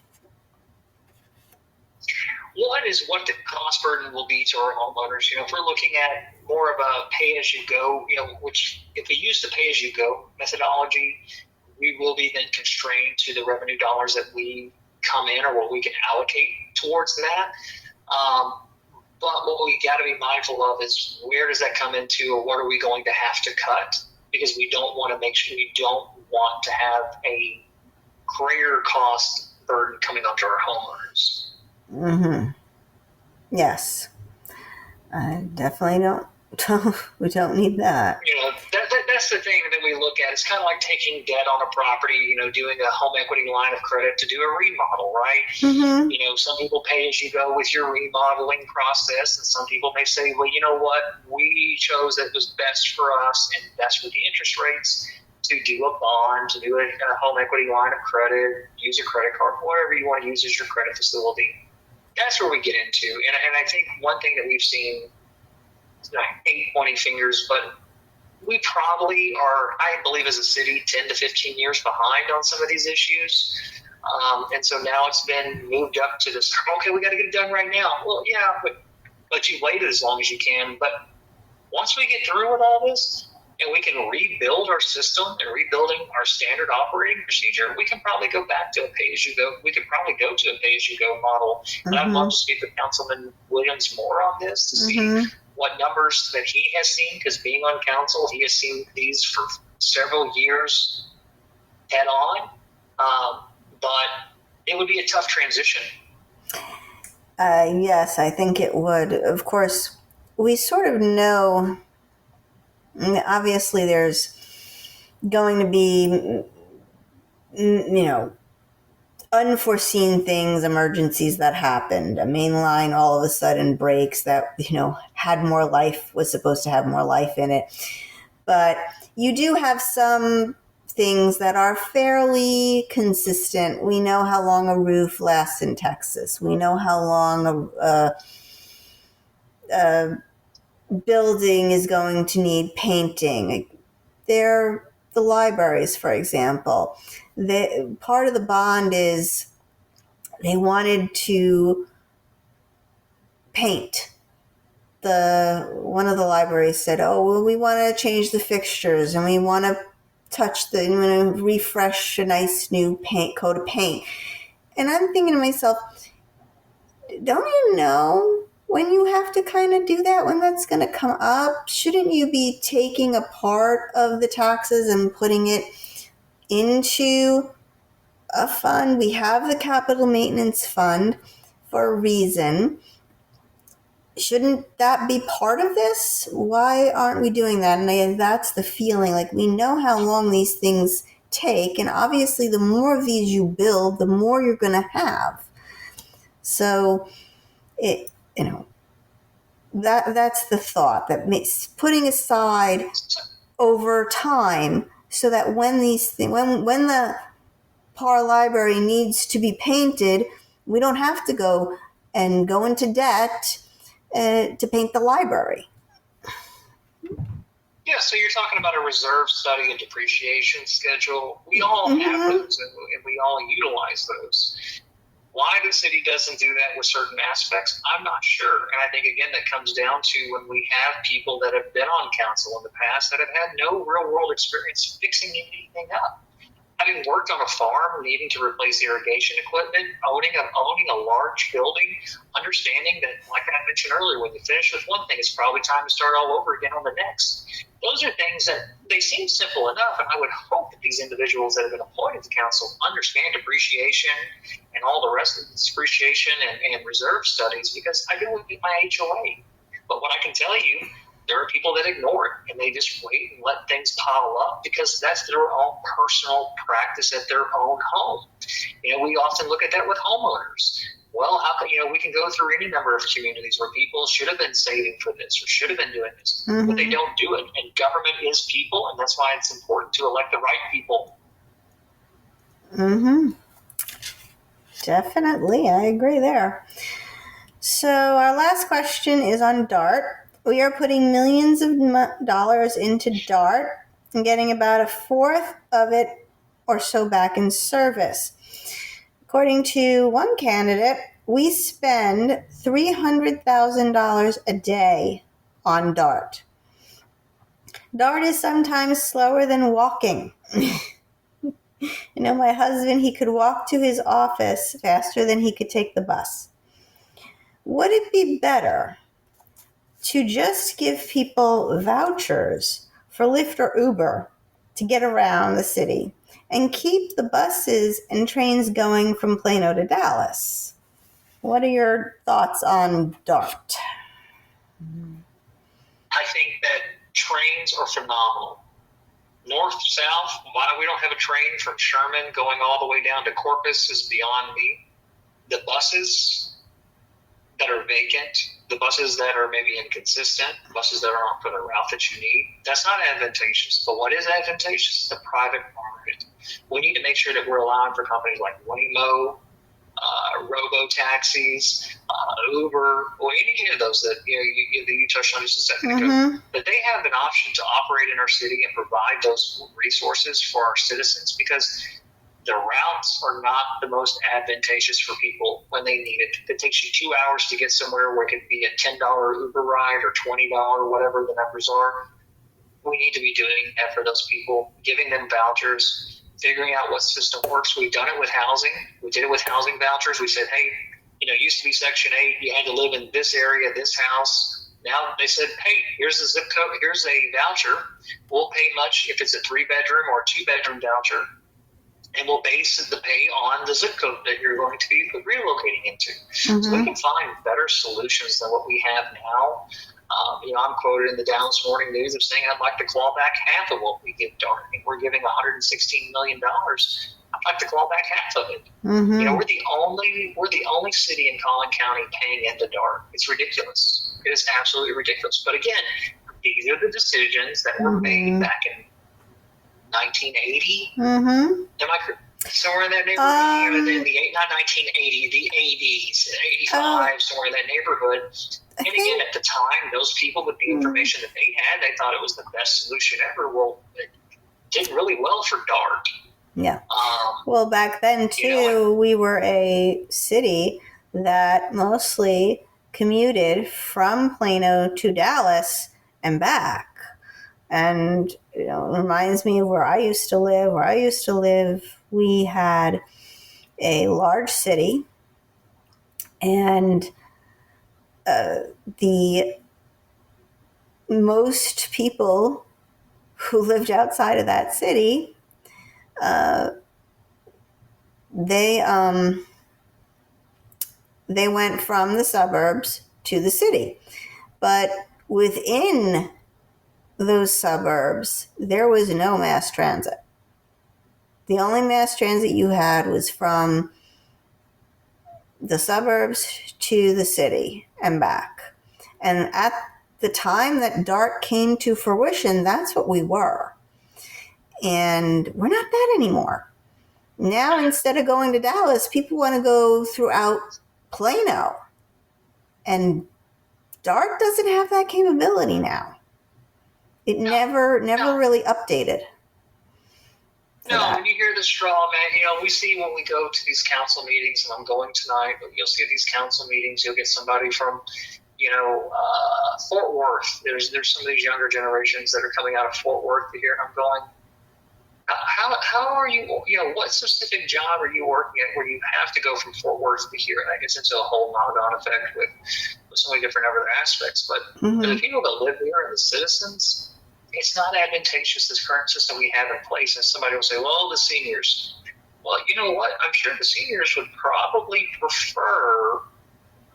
one is what the cost burden will be to our homeowners. If we're looking at more of a pay-as-you-go, which if we use the pay-as-you-go methodology, we will be then constrained to the revenue dollars that we come in or what we can allocate towards that. But what we got to be mindful of is where does that come into, or what are we going to have to cut? Because we don't want to have a greater cost burden coming onto our homeowners.
Mm-hmm. Yes. I definitely don't. We don't need that.
That's the thing that we look at. It's kind of like taking debt on a property, doing a home equity line of credit to do a remodel, right?
Mm-hmm.
Some people pay as you go with your remodeling process, and some people may say, well, you know what? We chose that it was best for us and best with the interest rates to do a bond, to do a home equity line of credit, use a credit card, whatever you want to use as your credit facility. That's where we get into. And I think one thing that we've seen, I hate pointing fingers, but we probably are, I believe as a city, 10 to 15 years behind on some of these issues. And so now it's been moved up to this, okay, we got to get it done right now. Well, yeah, but you waited as long as you can. But once we get through with all this and we can rebuild our system and rebuilding our standard operating procedure, we can probably go back to a pay-as-you-go. We could probably go to a pay-as-you-go model. And I'd love to speak with Councilman Williams more on this to see what numbers that he has seen, because being on council, he has seen these for several years head on. But it would be a tough transition.
Yes, I think it would. Of course, we sort of know, obviously there's going to be, unforeseen things, emergencies that happened. A main line all of a sudden breaks that, was supposed to have more life in it. But you do have some things that are fairly consistent. We know how long a roof lasts in Texas. We know how long a building is going to need painting. The libraries, for example. Part of the bond is they wanted to paint. One of the libraries said, "Oh, well, we want to change the fixtures and we want to refresh a nice new coat of paint." And I'm thinking to myself, don't you know when you have to kind of do that, when that's going to come up? Shouldn't you be taking a part of the taxes and putting it into a fund? We have the capital maintenance fund for a reason. Shouldn't that be part of this? Why aren't we doing that? And that's the feeling. Like, we know how long these things take, and obviously the more of these you build, the more you're going to have. So that's the thought, that makes putting aside over time so that when the Parr Library needs to be painted, we don't have to go into debt to paint the library.
Yeah, so you're talking about a reserve study and depreciation schedule. We all have those, and we all utilize those. Why the city doesn't do that with certain aspects, I'm not sure. And I think, again, that comes down to when we have people that have been on council in the past that have had no real world experience fixing anything up. Having worked on a farm, needing to replace irrigation equipment, owning a large building, understanding that, like I mentioned earlier, when you finish with one thing, it's probably time to start all over again on the next. Those are things that they seem simple enough, and I would hope that these individuals that have been appointed to council understand depreciation and all the rest of this depreciation and reserve studies, because I do it with my HOA. But what I can tell you, there are people that ignore it and they just wait and let things pile up because that's their own personal practice at their own home. We often look at that with homeowners. Well, how can, we can go through any number of communities where people should have been saving for this or should have been doing this, but they don't do it. And government is people, and that's why it's important to elect the right people.
Definitely, I agree there. So our last question is on DART. We are putting millions of dollars into DART and getting about a fourth of it or so back in service. According to one candidate, we spend $300,000 a day on DART. DART is sometimes slower than walking. My husband, he could walk to his office faster than he could take the bus. Would it be better to just give people vouchers for Lyft or Uber to get around the city and keep the buses and trains going from Plano to Dallas? What are your thoughts on DART?
I think that trains are phenomenal. North, south, why we don't have a train from Sherman going all the way down to Corpus is beyond me. The buses that are vacant, the buses that are maybe inconsistent, buses that aren't for the route that you need, that's not advantageous. But what is advantageous is the private market. We need to make sure that we're allowing for companies like Waymo, robo-taxis, Uber, or any of those that you touched on just a second ago, that they have an option to operate in our city and provide those resources for our citizens, because the routes are not the most advantageous for people when they need it. If it takes you 2 hours to get somewhere where it could be a $10 Uber ride or $20, whatever the numbers are, we need to be doing that for those people, giving them vouchers, figuring out what system works. We've done it with housing. We did it with housing vouchers. We said, hey, it used to be Section 8. You had to live in this area, this house. Now they said, hey, here's the zip code. Here's a voucher. We'll pay much if it's a 3-bedroom or a 2-bedroom voucher. And we'll base the pay on the zip code that you're going to be relocating into. So we can find better solutions than what we have now. I'm quoted in the Dallas Morning News of saying I'd like to claw back half of what we give DART. We're giving $116 million. I'd like to claw back half of it. We're the only city in Collin County paying into DART. It's ridiculous. It is absolutely ridiculous. But again, these are the decisions that were made back in 1980. Am I somewhere in that neighborhood? Not 1980, the 80s, 85, somewhere in that neighborhood. And again, at the time, those people with the information that they had, they thought it was the best solution ever. Well, it did really well for DART.
Yeah. Well, back then, too, we were a city that mostly commuted from Plano to Dallas and back. And, it reminds me of where I used to live. Where I used to live, we had a large city, and the most people who lived outside of that city, they went from the suburbs to the city. But within those suburbs, there was no mass transit. The only mass transit you had was from the suburbs to the city and back. And at the time that DART came to fruition, that's what we were. And we're not that anymore. Now, instead of going to Dallas, people want to go throughout Plano. And DART doesn't have that capability now. It never really updated. to
No,
that.
when you hear the straw man, we see when we go to these council meetings, and I'm going tonight, but you'll see these council meetings, you'll get somebody from, Fort Worth. There's some of these younger generations that are coming out of Fort Worth to here, and I'm going, how are you, what specific job are you working at where you have to go from Fort Worth to here? And that gets into a whole knock-on effect with so many different other aspects. But for the people that live here and the citizens, it's not advantageous, this current system we have in place. And somebody will say, well, the seniors. Well, you know what? I'm sure the seniors would probably prefer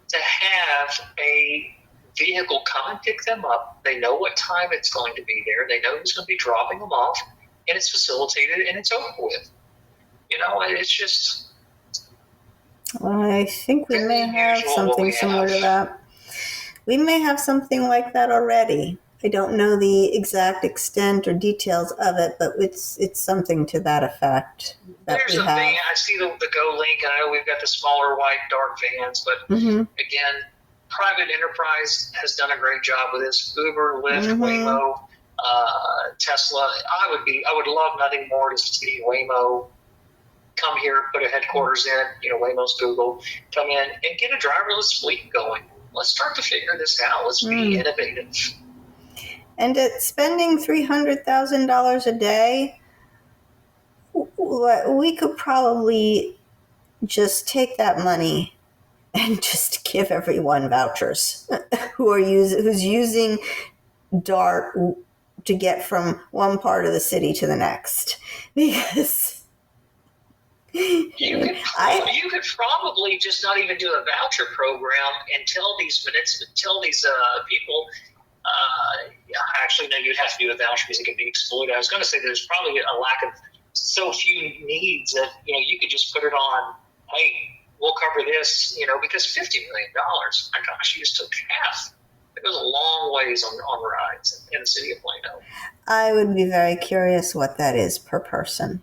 to have a vehicle come and pick them up. They know what time it's going to be there. They know who's going to be dropping them off. And it's facilitated and it's over with. It's just.
Well, I think we may have something similar to that. We may have something like that already. I don't know the exact extent or details of it, but it's something to that effect.
There's a van. I see the Go Link. I know we've got the smaller white dark vans, but again, private enterprise has done a great job with this. Uber, Lyft, Waymo. Tesla. I would love nothing more to see Waymo come here, put a headquarters in, Waymo's Google, come in and get a driverless fleet going. Let's start to figure this out. Let's be innovative.
And at spending $300,000 a day, we could probably just take that money and just give everyone vouchers who's using DART to get from one part of the city to the next, because
you could probably just not even do a voucher program and tell these people. Actually, no, you'd have to do a voucher because it could be exploited. I was going to say there's probably a lack of so few needs that you could just put it on. Hey, we'll cover this. Because $50 million. My gosh, you just took half. It goes a long ways on rides in the city of Plano.
I would be very curious what that is per person.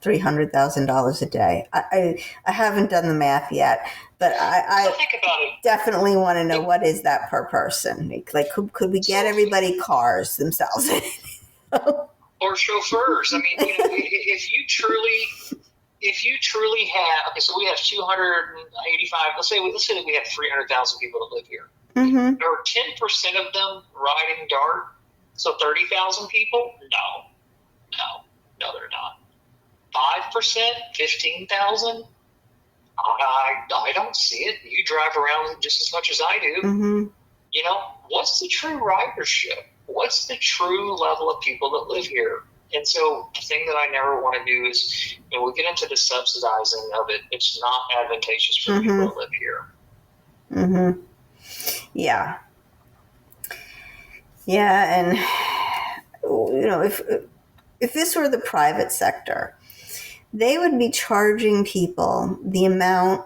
$300,000 a day. I haven't done the math yet, but I
think about it.
Definitely want to know what is that per person. Like, could we get everybody cars themselves?
Or chauffeurs. I mean, if you truly have, okay, so we have 285. Let's say that we have 300,000 people that live here. There are 10% of them riding DART, so 30,000 people? No, they're not. 5%, 15,000? I don't see it. You drive around just as much as I do. What's the true ridership? What's the true level of people that live here? And so the thing that I never want to do is, when we get into the subsidizing of it, it's not advantageous for people that live here.
Yeah. Yeah, and if this were the private sector, they would be charging people the amount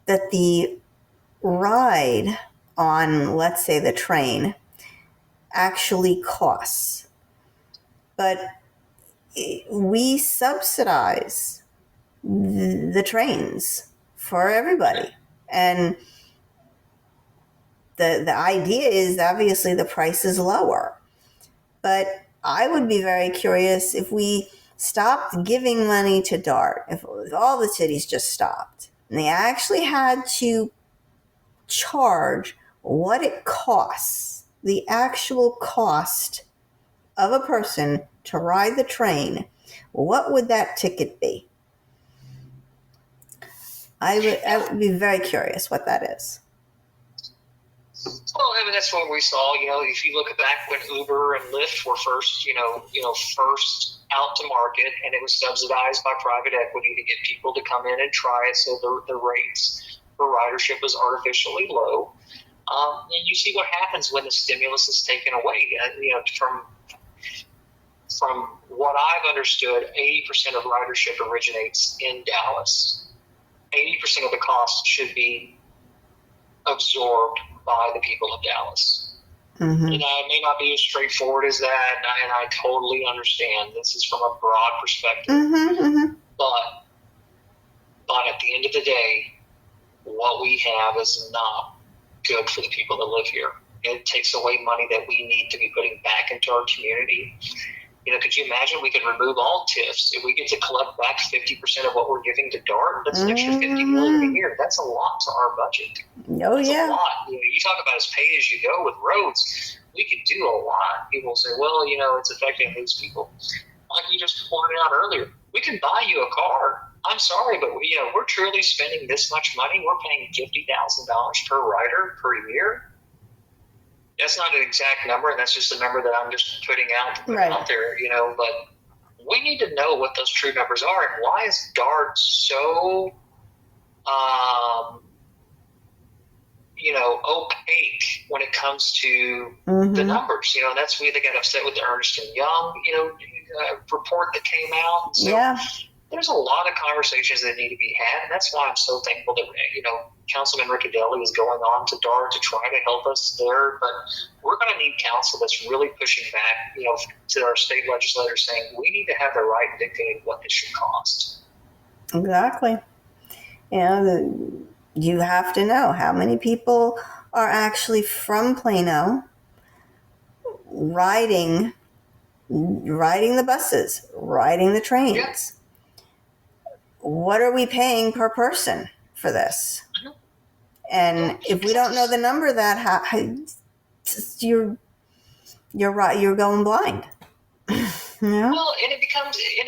that the ride on, let's say, the train actually costs. But we subsidize the trains for everybody. And the idea is obviously the price is lower. But I would be very curious if we stopped giving money to DART, if all the cities just stopped, and they actually had to charge what it costs, the actual cost of a person to ride the train, what would that ticket be? I would be very curious what that is.
Well, I mean, that's what we saw. If you look back when Uber and Lyft were first out to market, and it was subsidized by private equity to get people to come in and try it, so the rates for ridership was artificially low. And you see what happens when the stimulus is taken away. From what I've understood, 80% of ridership originates in Dallas. 80% of the cost should be absorbed by the people of Dallas. It may not be as straightforward as that, and I totally understand. This is from a broad perspective. But at the end of the day, what we have is not good for the people that live here. It takes away money that we need to be putting back into our community. Could you imagine we could remove all TIFs if we get to collect back 50% of what we're giving to DART? That's an extra $50 million a year. That's a lot to our budget.
Oh,
That's
yeah.
a lot. You talk about as pay as you go with roads. We could do a lot. People say, well, it's affecting these people. Like you just pointed out earlier, we can buy you a car. I'm sorry, but we're truly spending this much money. We're paying $50,000 per rider per year. That's not an exact number, and that's just a number that I'm just putting out there, but we need to know what those true numbers are, and why is DART so opaque when it comes to the numbers. That's why they got upset with the Ernst & Young report that came out. And so there's a lot of conversations that need to be had, and that's why I'm so thankful that Councilman Riccadelli is going on to DART to try to help us there. But we're going to need council that's really pushing back, to our state legislators, saying we need to have the right to dictate what this should cost.
Exactly. You have to know how many people are actually from Plano riding the buses, riding the trains.
Yeah.
What are we paying per person for this? And if we don't know the number, you're right. You're going blind. Yeah.
Well, and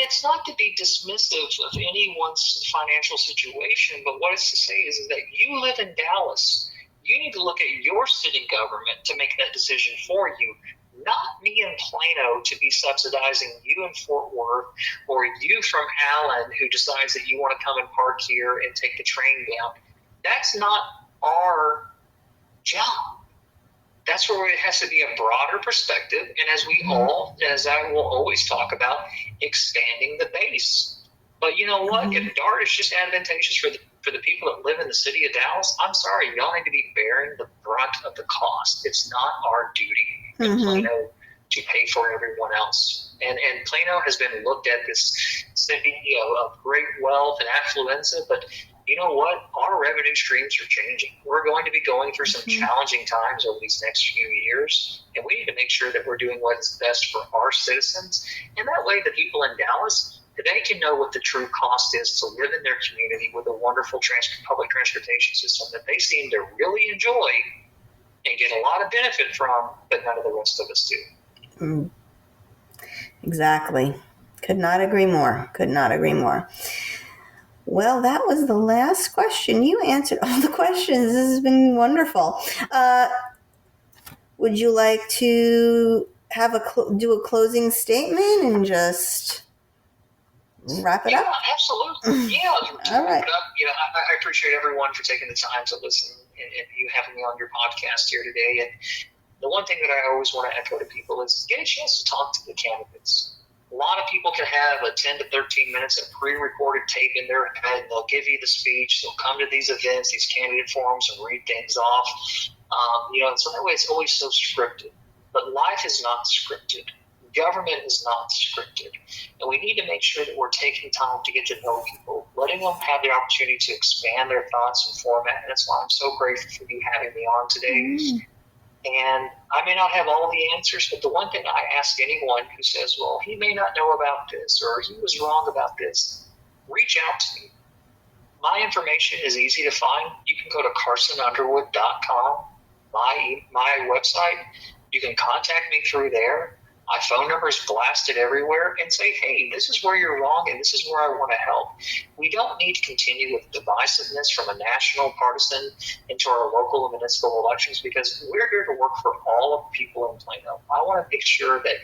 it's not to be dismissive of anyone's financial situation, but what it's to say is that you live in Dallas. You need to look at your city government to make that decision for you, not me in Plano to be subsidizing you in Fort Worth, or you from Allen who decides that you want to come and park here and take the train down. That's not our job. That's where it has to be a broader perspective, and as I will always talk about, expanding the base. But you know what? If DART is just advantageous for the people that live in the city of Dallas, I'm sorry, y'all need to be bearing the brunt of the cost. It's not our duty in Plano to pay for everyone else. And Plano has been looked at this city of great wealth and affluenza, but you know what? Our revenue streams are changing. We're going to be going through some challenging times over these next few years, and we need to make sure that we're doing what is best for our citizens. And that way, the people in Dallas, they can know what the true cost is to live in their community with a wonderful public transportation system that they seem to really enjoy and get a lot of benefit from, but none of the rest of us do.
Exactly. Could not agree more. Well, that was the last question. You answered all the questions. This has been wonderful. Would you like to do a closing statement and just wrap it up?
Yeah, absolutely. Yeah.
All right.
I appreciate everyone for taking the time to listen and you having me on your podcast here today. And the one thing that I always want to echo to people is get a chance to talk to the candidates. A lot of people can have a 10 to 13 minutes of pre-recorded tape in their head. They'll give you the speech. They'll come to these events, these candidate forums, and read things off. So that way it's always so scripted. But life is not scripted. Government is not scripted. And we need to make sure that we're taking time to get to know people, letting them have the opportunity to expand their thoughts and format. And that's why I'm so grateful for you having me on today. And I may not have all the answers, but the one thing I ask anyone who says, well, he may not know about this or he was wrong about this, reach out to me. My information is easy to find. You can go to carsonunderwood.com, my website. You can contact me through there. My phone number is blasted everywhere, and say, hey, this is where you're wrong and this is where I want to help. We don't need to continue with divisiveness from a national partisan into our local and municipal elections, because we're here to work for all of the people in Plano. I want to make sure that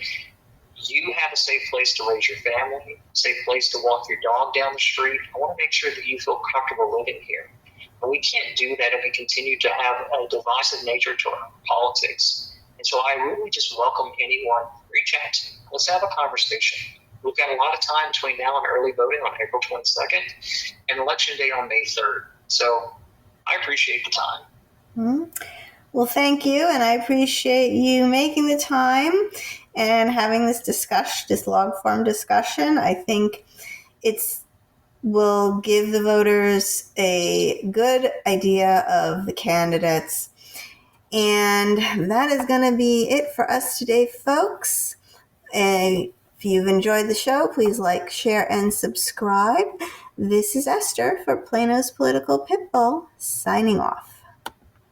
you have a safe place to raise your family, a safe place to walk your dog down the street. I want to make sure that you feel comfortable living here. And we can't do that if we continue to have a divisive nature to our politics. And so I really just welcome anyone. Reach out to me. Let's have a conversation. We've got a lot of time between now and early voting on April 22nd and Election Day on May 3rd. So I appreciate the time.
Well, thank you. And I appreciate you making the time and having this discussion, this log form discussion. I think will give the voters a good idea of the candidates. And that is going to be it for us today, folks. If you've enjoyed the show, please like, share, and subscribe. This is Esther for Plano's Political Pitbull, signing off.